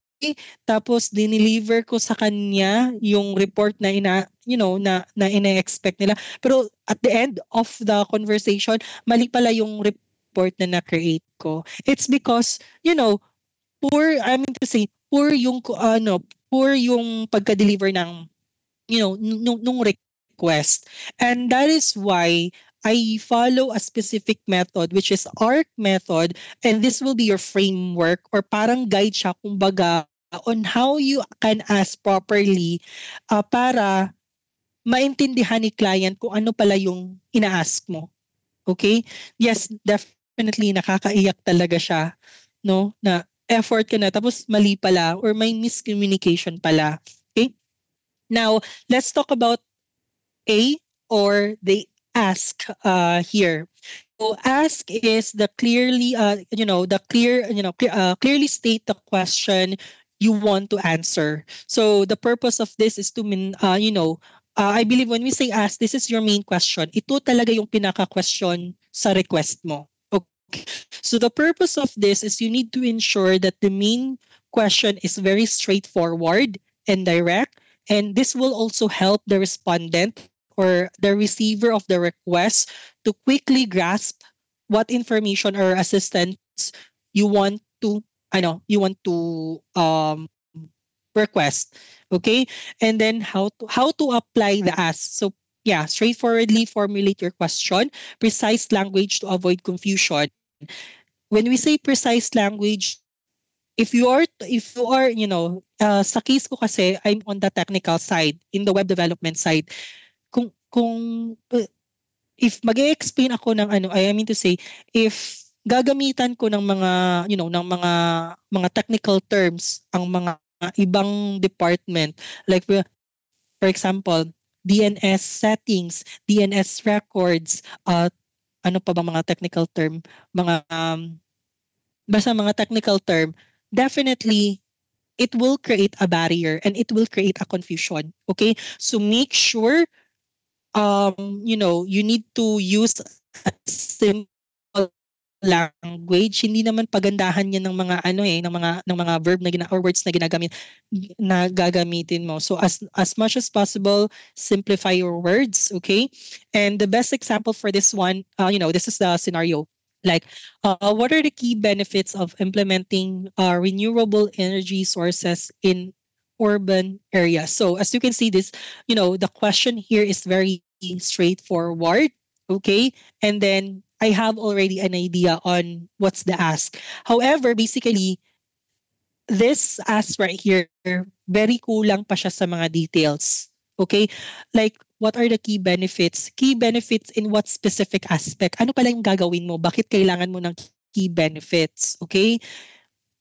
Tapos dineliver ko sa kanya yung report na ina-expect nila. Pero at the end of the conversation, mali pala yung report na na-create ko. It's because, poor yung pagka-deliver ng nung request. And that is why I follow a specific method which is ARC method, and this will be your framework or parang guide siya kumbaga on how you can ask properly para maintindihan ni client kung ano pala yung ina-ask mo. Okay? Yes, definitely nakakaiyak talaga siya, no? Na effort ka na tapos mali pala or may miscommunication pala. Okay? Now, let's talk about A or the ask here. So ask is the clearly clearly state the question you want to answer. So the purpose of this is to I believe when we say ask, this is your main question. Ito talaga yung pinaka-question sa request mo. Okay. So the purpose of this is you need to ensure that the main question is very straightforward and direct, and this will also help the respondent or the receiver of the request to quickly grasp what information or assistance you want to request. Okay? And then how to apply the ask. So yeah, straightforwardly formulate your question, precise language to avoid confusion. When we say precise language, if you are sa case ko kasi I'm on the technical side, in the web development side. If mag-explain ako ng if gagamitan ko ng mga technical terms ang mga ibang department, like for example, DNS settings, DNS records, ano pa ba mga technical term, basta mga technical term, definitely it will create a barrier and it will create a confusion. Okay? So make sure you need to use a simple language. Hindi naman pagandahan yan ng mga ng mga verb na or words na gagamitin mo. So as much as possible, simplify your words, okay? And the best example for this one, this is the scenario. Like, what are the key benefits of implementing renewable energy sources in urban areas? So as you can see, the question here is very straightforward. Okay. And then I have already an idea on what's the ask. However, basically, this ask right here, very kulang pa siya sa mga details. Okay? Like, what are the key benefits? Key benefits in what specific aspect? Ano pala yung gagawin mo? Bakit kailangan mo ng key benefits? Okay?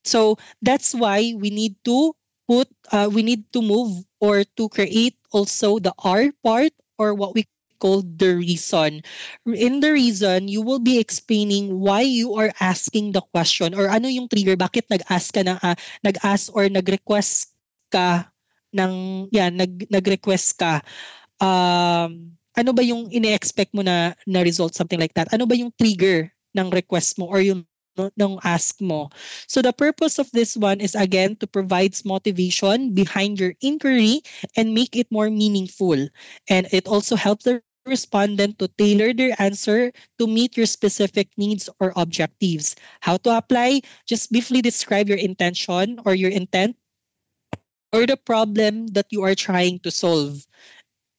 So, that's why we need to move or to create also the R part, or what we call the reason. In the reason, you will be explaining why you are asking the question, or ano yung trigger, bakit nag-ask or nag-request ka nag-request ka. Ano ba yung ine-expect mo na result, something like that. Ano ba yung trigger ng request mo or yung ng ask mo. So the purpose of this one is again to provide motivation behind your inquiry and make it more meaningful. And it also helps the respondent to tailor their answer to meet your specific needs or objectives. How to apply? Just briefly describe your intention or your intent or the problem that you are trying to solve.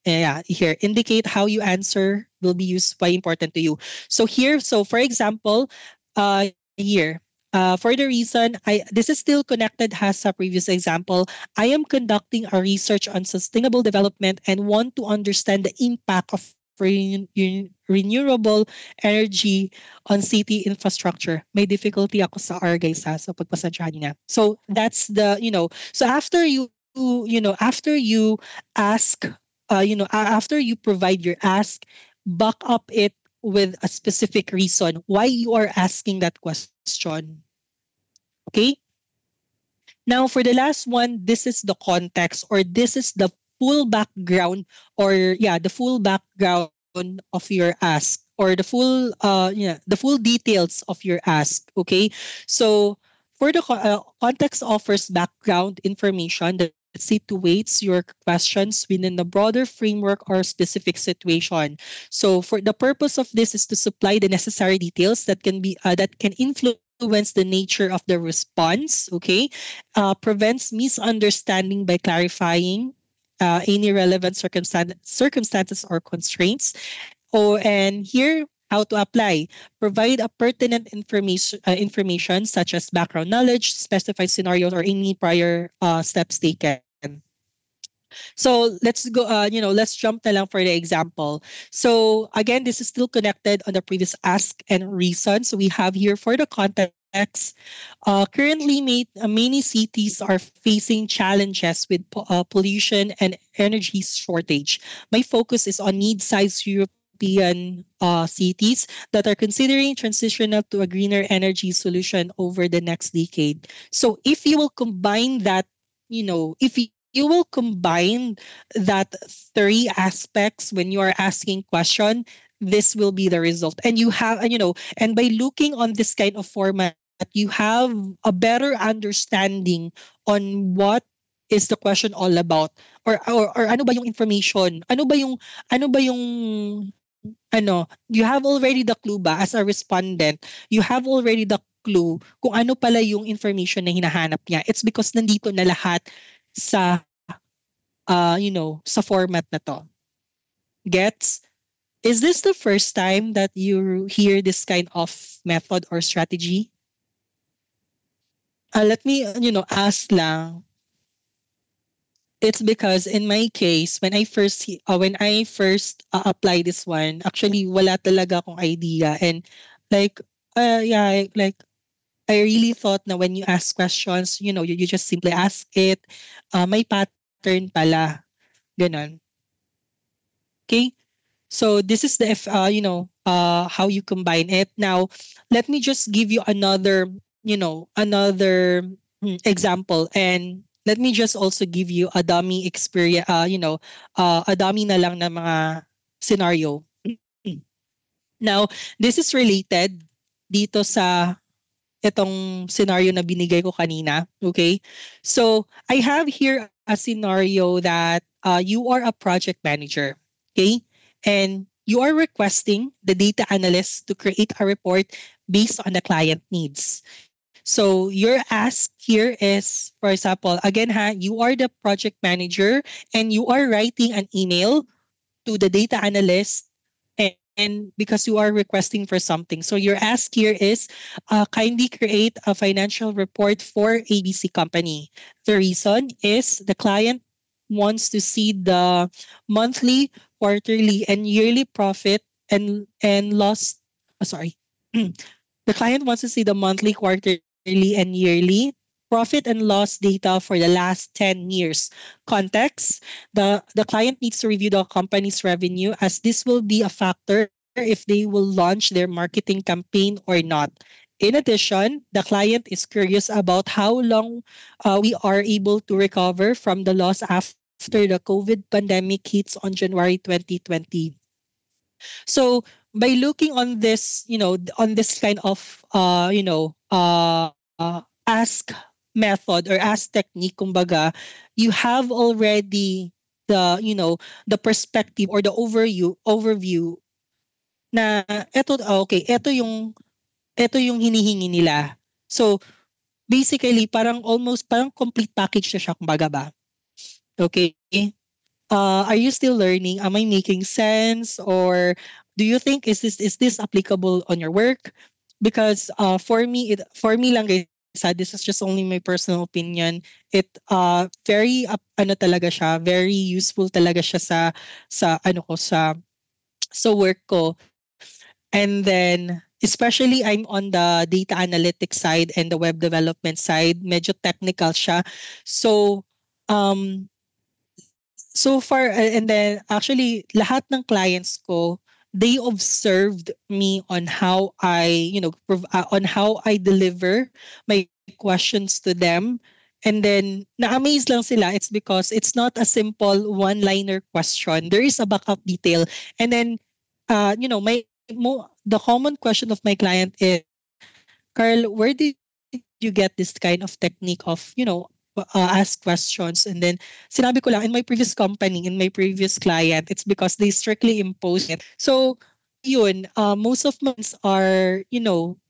Yeah, here, indicate how you answer will be used, why important to you. So here, for example, here, for the reason, this is still connected, has a previous example. I am conducting a research on sustainable development and want to understand the impact of renewable energy on city infrastructure. May difficulty ako sa R, guys, ha? So pagpasensyahan niyo na. So that's so after you ask, after you provide your ask, back up it with a specific reason why you are asking that question. Okay? Now, for the last one, this is the context, or this is the full background, the full background of your ask, or the full details of your ask. Okay? So, for the context offers background information that situates your questions within the broader framework or specific situation. So for the purpose of this is to supply the necessary details that can influence the nature of the response. Okay, prevents misunderstanding by clarifying any relevant circumstances or constraints. And here, how to apply. Provide a pertinent information such as background knowledge, specified scenarios, or any prior steps taken. So let's go, let's jump na lang for the example. So again, this is still connected on the previous ask and reason. So we have here for the context, currently many cities are facing challenges with pollution and energy shortage. My focus is on mid-sized European cities that are considering transitional to a greener energy solution over the next decade. So if you will combine that, if you will combine that three aspects when you are asking question, this will be the result. And you have, and by looking on this kind of format, you have a better understanding on what is the question all about, or ano ba yung information, you have already the clue ba as a respondent, you have already the clue kung ano pala yung information na hinahanap niya. It's because nandito na lahat sa sa format na to. Gets? Is this the first time that you hear this kind of method or strategy? Let me ask lang. It's because in my case, when I first apply this one, actually wala talaga akong idea, and like like I really thought na when you ask questions, you just simply ask it. May pattern pala. Ganon. Okay? So this is the how you combine it. Now, let me just give you another example. And let me just also give you a dummy experience, a dummy na lang na mga scenario. Now, this is related dito sa itong scenario na binigay ko kanina. Okay? So, I have here a scenario that you are a project manager. Okay? And you are requesting the data analyst to create a report based on the client needs. So your ask here is, for example, again you are the project manager and you are writing an email to the data analyst and because you are requesting for something. So your ask here is kindly create a financial report for ABC company. The reason is the client wants to see the monthly, quarterly, and yearly profit and loss. Sorry. The client wants to see the monthly, quarterly, and yearly profit and loss data for the last 10 years. Context, the client needs to review the company's revenue as this will be a factor if they will launch their marketing campaign or not. In addition, the client is curious about how long we are able to recover from the loss after the COVID pandemic hits on January 2020. So by looking on this, on this kind of, ask method or ask technique, kumbaga, you have already the perspective or the overview na eto yung hinihingi nila. So basically parang complete package na siya, kumbaga ba. Okay? Are you still learning? Am I making sense? Or do you think is this applicable on your work? Because for me lang guys, this is just only my personal opinion. It very ano talaga siya, very useful talaga siya sa ano ko sa work ko. And then especially I'm on the data analytics side and the web development side, medyo technical siya. So so far, and then actually lahat ng clients ko, they observed me on how on how I deliver my questions to them. And then na-amaze lang sila. It's because it's not a simple one-liner question. There is a backup detail. And then the common question of my client is, Carl, where did you get this kind of technique of, ask questions? And then sinabi ko lang, in my previous company, in my previous client, it's because they strictly impose it. So yun, most of my friends are,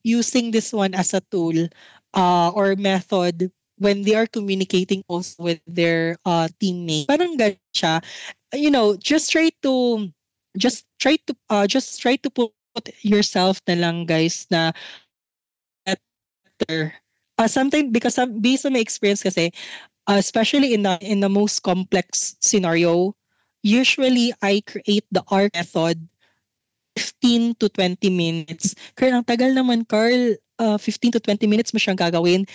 using this one as a tool or method when they are communicating also with their teammates. Parang ganun siya. Just try to put yourself na lang guys na better. Sometimes because based on my experience kasi, especially in the most complex scenario, usually I create the ARC method 15 to 20 minutes. Carl, ang tagal naman, Carl. 15 to 20 minutes mo siyang gagawin.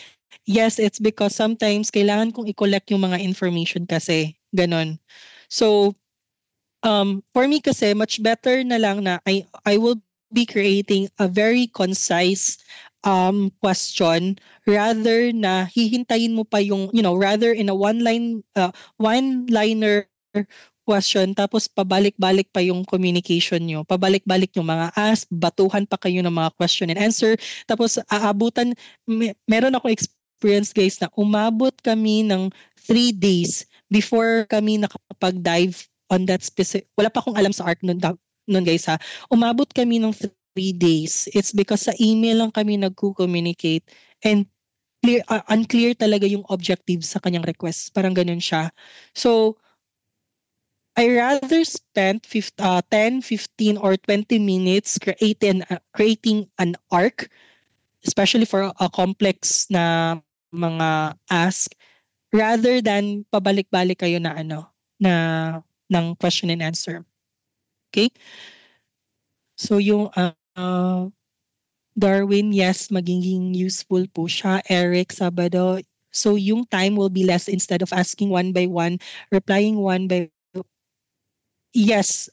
Yes, it's because sometimes kailangan kong i-collect yung mga information kasi. Ganon. So, for me kasi, much better na lang na I will be creating a very concise question rather na hihintayin mo pa yung, rather in a one-liner question tapos pabalik-balik pa yung communication nyo. Pabalik-balik yung mga ask, batuhan pa kayo ng mga question and answer. Tapos aabutan, meron ako experience guys na umabot kami ng 3 days before kami nakapag-dive on that specific. Wala pa akong alam sa ARC nun guys ha. Umabot kami ng 3 days. It's because sa email lang kami nagko-communicate and unclear talaga yung objective sa kanyang request. Parang ganun siya. So, I rather spend 10, 15, or 20 minutes creating an ARC, especially for a complex na mga ask, rather than pabalik-balik kayo na ng question and answer. Okay? So yung Darwin, yes, magiging useful po siya. Eric, Sabado. So yung time will be less instead of asking one by one, replying one by. Yes,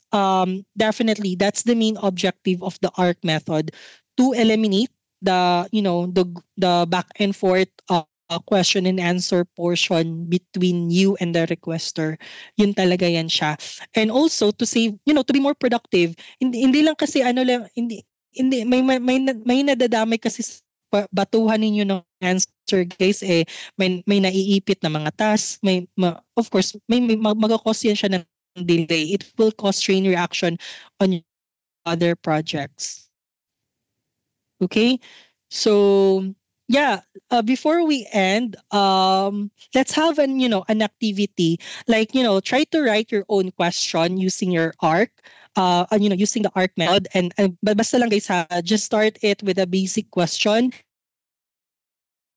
definitely. That's the main objective of the ARC method, to eliminate the back and forth question and answer portion between you and the requester. Yun talaga yan siya. And also to save, to be more productive. Hindi lang kasi ano lang, hindi may nadadamay kasi sa batuhan ninyo ng answer guys may naiipit na mga tasks, of course may mag-cause yan siya ng delay. It will cause chain reaction on other projects. Okay? So, yeah, before we end, let's have an activity like, try to write your own question using your ARC, using the ARC method and basta lang guys ha, just start it with a basic question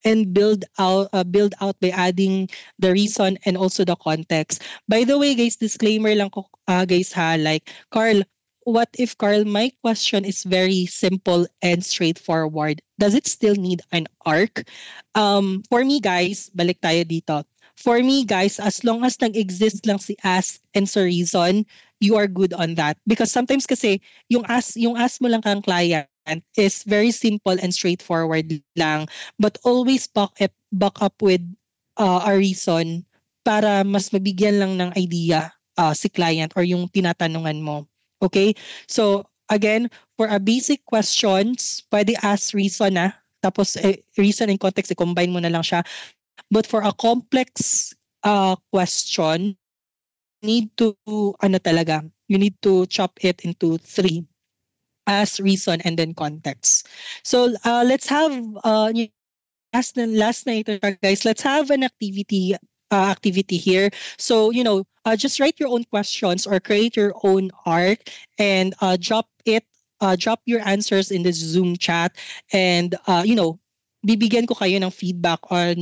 and build out by adding the reason and also the context. By the way, guys, disclaimer lang ko guys ha, like Carl, what if Carl, my question is very simple and straightforward? Does it still need an arc? For me guys, balik tayo dito. For me guys, as long as nag-exist lang si ask and sa reason, you are good on that. Because sometimes kasi yung ask mo lang kang client is very simple and straightforward lang, but always back up with a reason para mas mabigyan lang ng idea si client or yung tinatanungan mo. Okay? So, again, for a basic questions, pwede ask reason tapos reason and context, i-combine mo na lang siya. But for a complex question, you need to chop it into three: as, reason, and then context. So let's have last night, guys. Let's have an activity here. So just write your own questions or create your own arc and drop your answers in the Zoom chat and bibigyan ko kayo ng feedback on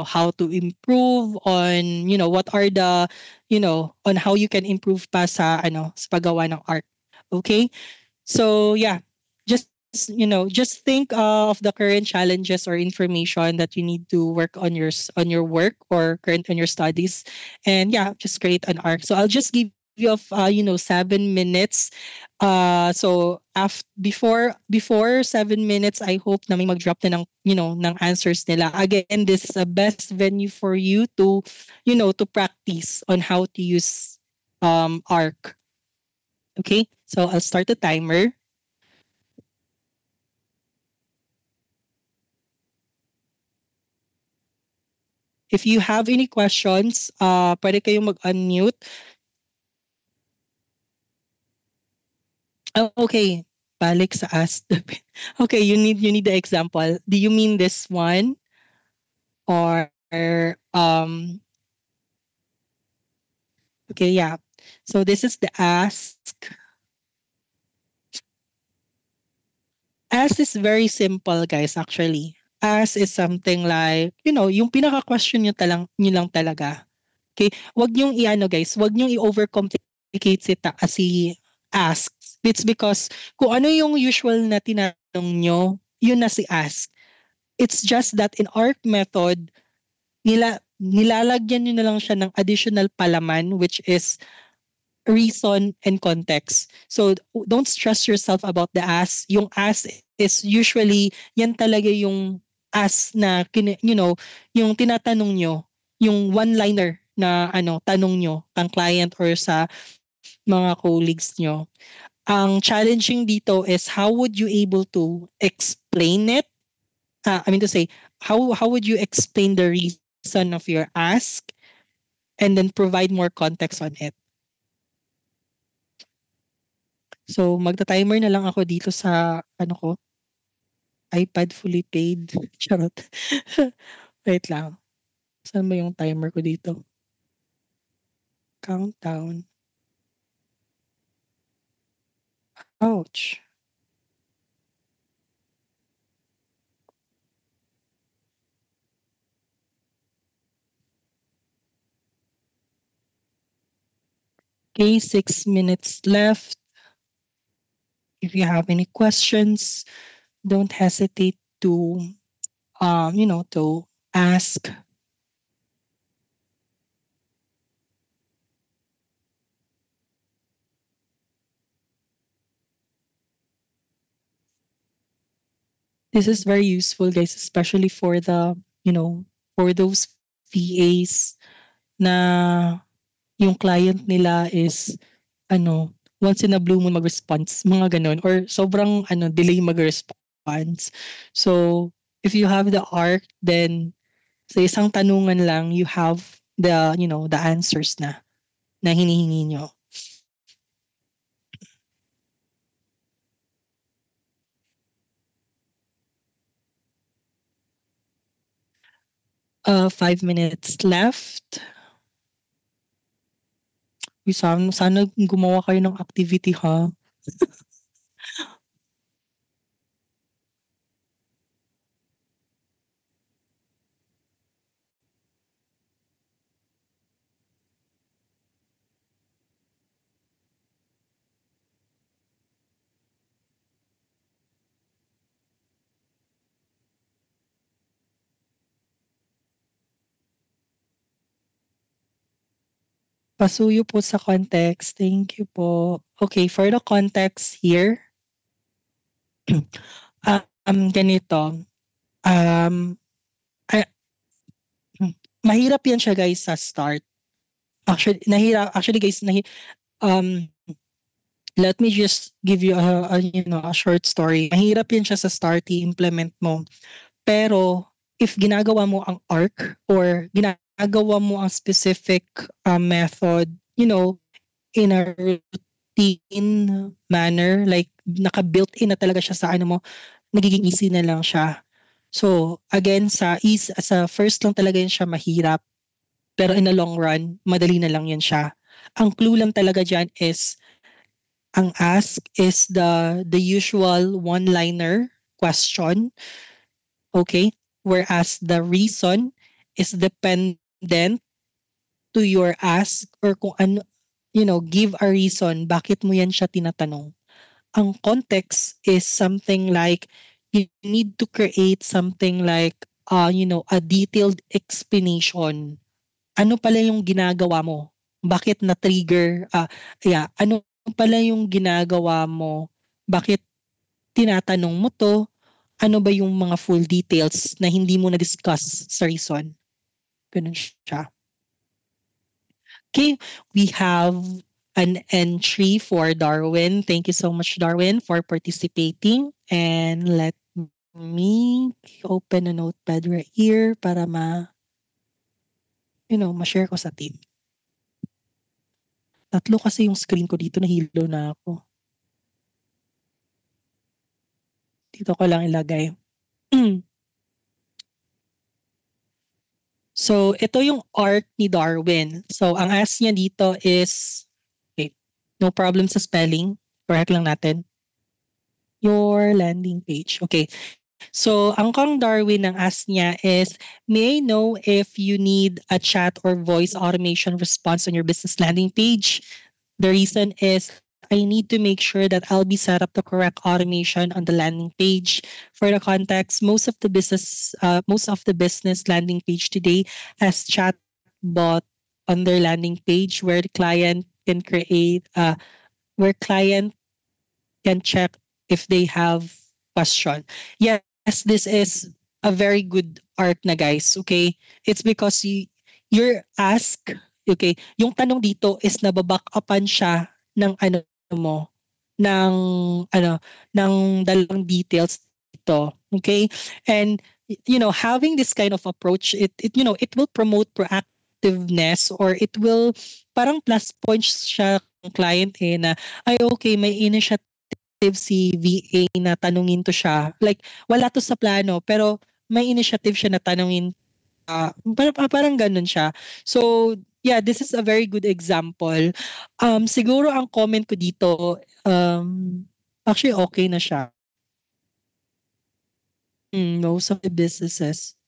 how to improve on what are the on how you can improve pa sa paggawa ng art. Okay? So yeah, just think of the current challenges or information that you need to work on your work or current on your studies, and yeah, just create an arc. So I'll just give you of 7 minutes. Before 7 minutes, I hope na may mag-drop na ng answers nila. Again, this is the best venue for you to practice on how to use arc. Okay, so I'll start the timer. If you have any questions, pwede kayong mag-unmute. Oh, okay, balik sa ask. Okay, you need the example. Do you mean this one or okay, yeah. So this is the ask. Ask is very simple, guys, actually. Ask is something like, yung pinaka-question nyo lang talaga. Okay? Wag niyong guys, wag niyong i-overcomplicate si ask. It's because kung ano yung usual na tinatanong nyo, yun na si ask. It's just that in ARC method, nilalagyan nyo na lang siya ng additional palaman, which is reason and context. So don't stress yourself about the ask. Yung ask is usually yan talaga yung ask na yung tinatanong nyo, yung one-liner na tanong nyo kang client or sa mga colleagues nyo. Ang challenging dito is how would you able to explain it? I mean to say, how would you explain the reason of your ask and then provide more context on it? So, magta-timer na lang ako dito sa, iPad fully paid. Charot. Wait lang. Saan ba yung timer ko dito? Countdown. Ouch. Okay, 6 minutes left. If you have any questions, don't hesitate to, to ask. This is very useful, guys, especially for the for those VAs na yung client nila is once in a blue moon mag-response, mga ganun, or sobrang delay mag-response. So, if you have the arc, then sa isang tanungan lang, you have the answers na hinihingi nyo. 5 minutes left. Uy, sana gumawa kayo ng activity, ha? Pasuyo po sa context. Thank you po. Okay, for the context here, ganito. Ah, mahirap yan siya guys sa start. Actually guys, um, let me just give you a short story. Mahirap yan siya sa start i-implement mo. Pero if ginagawa mo ang arc or ginagawa mo ang specific method, in a routine manner, like naka-built in na talaga siya sa mo, nagiging easy na lang siya. So, again, sa first lang talaga yun siya mahirap. Pero in the long run, madali na lang yan siya. Ang clue lang talaga dyan is, ang ask is the usual one-liner question. Okay? Whereas the reason is dependent to your ask or kung ano, give a reason bakit mo yan siya tinatanong. Ang context is something like you need to create something like a detailed explanation. Ano pala yung ginagawa mo? Bakit na-trigger? Ano pala yung ginagawa mo? Bakit tinatanong mo to? Ano ba yung mga full details na hindi mo na-discuss sa reason? Ganun siya. Okay, we have an entry for Darwin. Thank you so much, Darwin, for participating. And let me open a notepad right here para ma-share ko sa team. Tatlo kasi yung screen ko dito, nahilo na ako. Dito ko lang ilagay. So, ito yung art ni Darwin. So, ang ask niya dito is, okay, no problem sa spelling. Correct lang natin. Your landing page. Okay. So, ang Kang Darwin ang ask niya is, may I know if you need a chat or voice automation response on your business landing page? The reason is, I need to make sure that I'll be set up the correct automation on the landing page. For the context, most of the business landing page today has chatbot on their landing page where the client can check if they have question. Yes, this is a very good art na guys, okay? It's because your ask, okay, yung tanong dito is nababack upan siya ng mo, ng ng dalawang details dito, okay? And having this kind of approach, it will promote proactiveness, or it will parang plus points siya ng client na ay okay, may initiative si VA na tanungin to siya. Like, wala to sa plano, pero may initiative siya na tanungin. Parang ganun siya. So, yeah, this is a very good example. Siguro ang comment ko dito, actually okay na siya. Most of the businesses.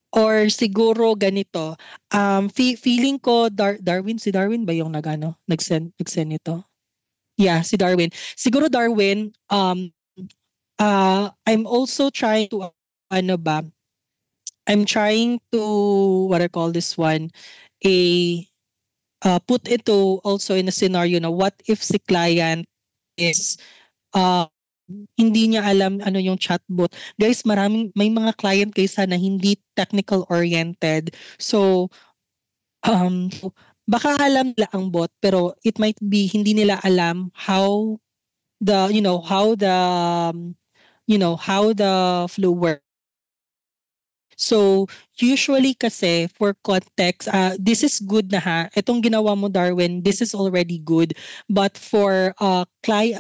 Or siguro ganito, feeling ko si Darwin ba yung nag-send nito? Yeah, si Darwin. Siguro Darwin, I'm also trying to I'm trying to what I call this one, put ito also in a scenario na what if si client is hindi niya alam ano yung chatbot. Guys, may mga client guys na hindi technical oriented. So, baka alam nila ang bot pero it might be hindi nila alam how the how the flow works. So, usually kasi for context, this is good na ha. Itong ginawa mo Darwin, this is already good. But for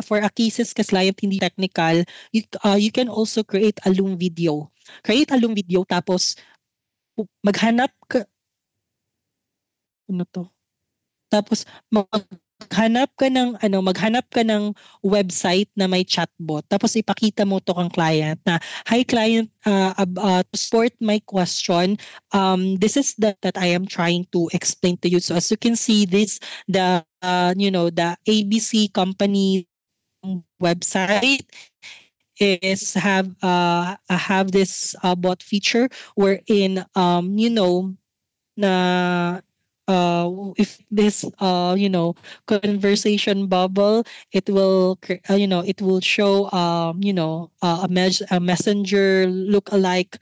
for a cases kasi client hindi technical, you can also create a Loom video. Create a Loom video tapos maghanap ka ano to? Tapos maghanap ka ng website na may chatbot. Tapos ipakita mo to kang client na, "Hi client, to support my question, this is that I am trying to explain to you." So as you can see, the ABC company website is have this bot feature wherein na if this conversation bubble, it will show a messenger look alike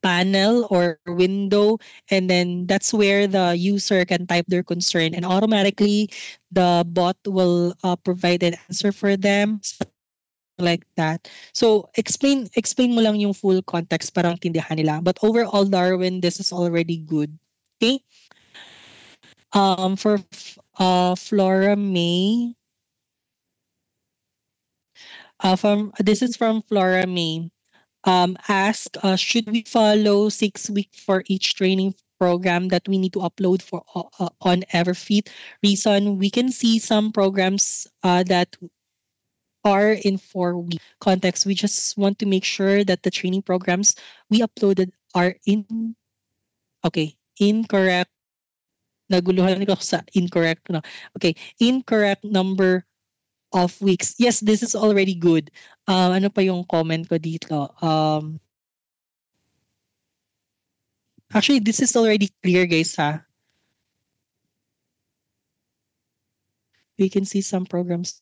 panel or window, and then that's where the user can type their concern and automatically the bot will provide an answer for them like that. So explain mo lang yung full context para intindihan nila. But overall, Darwin, this is already good. Okay? For Flora May, this is from Flora May. Ask, should we follow 6 weeks for each training program that we need to upload for on Everfeet? Reason, we can see some programs that are in 4 week context. We just want to make sure that the training programs we uploaded are incorrect. Naguluhan ko sa incorrect. No. Okay, incorrect number of weeks. Yes, this is already good. Ano pa yung comment ko dito? Actually, this is already clear, guys, ha? We can see some programs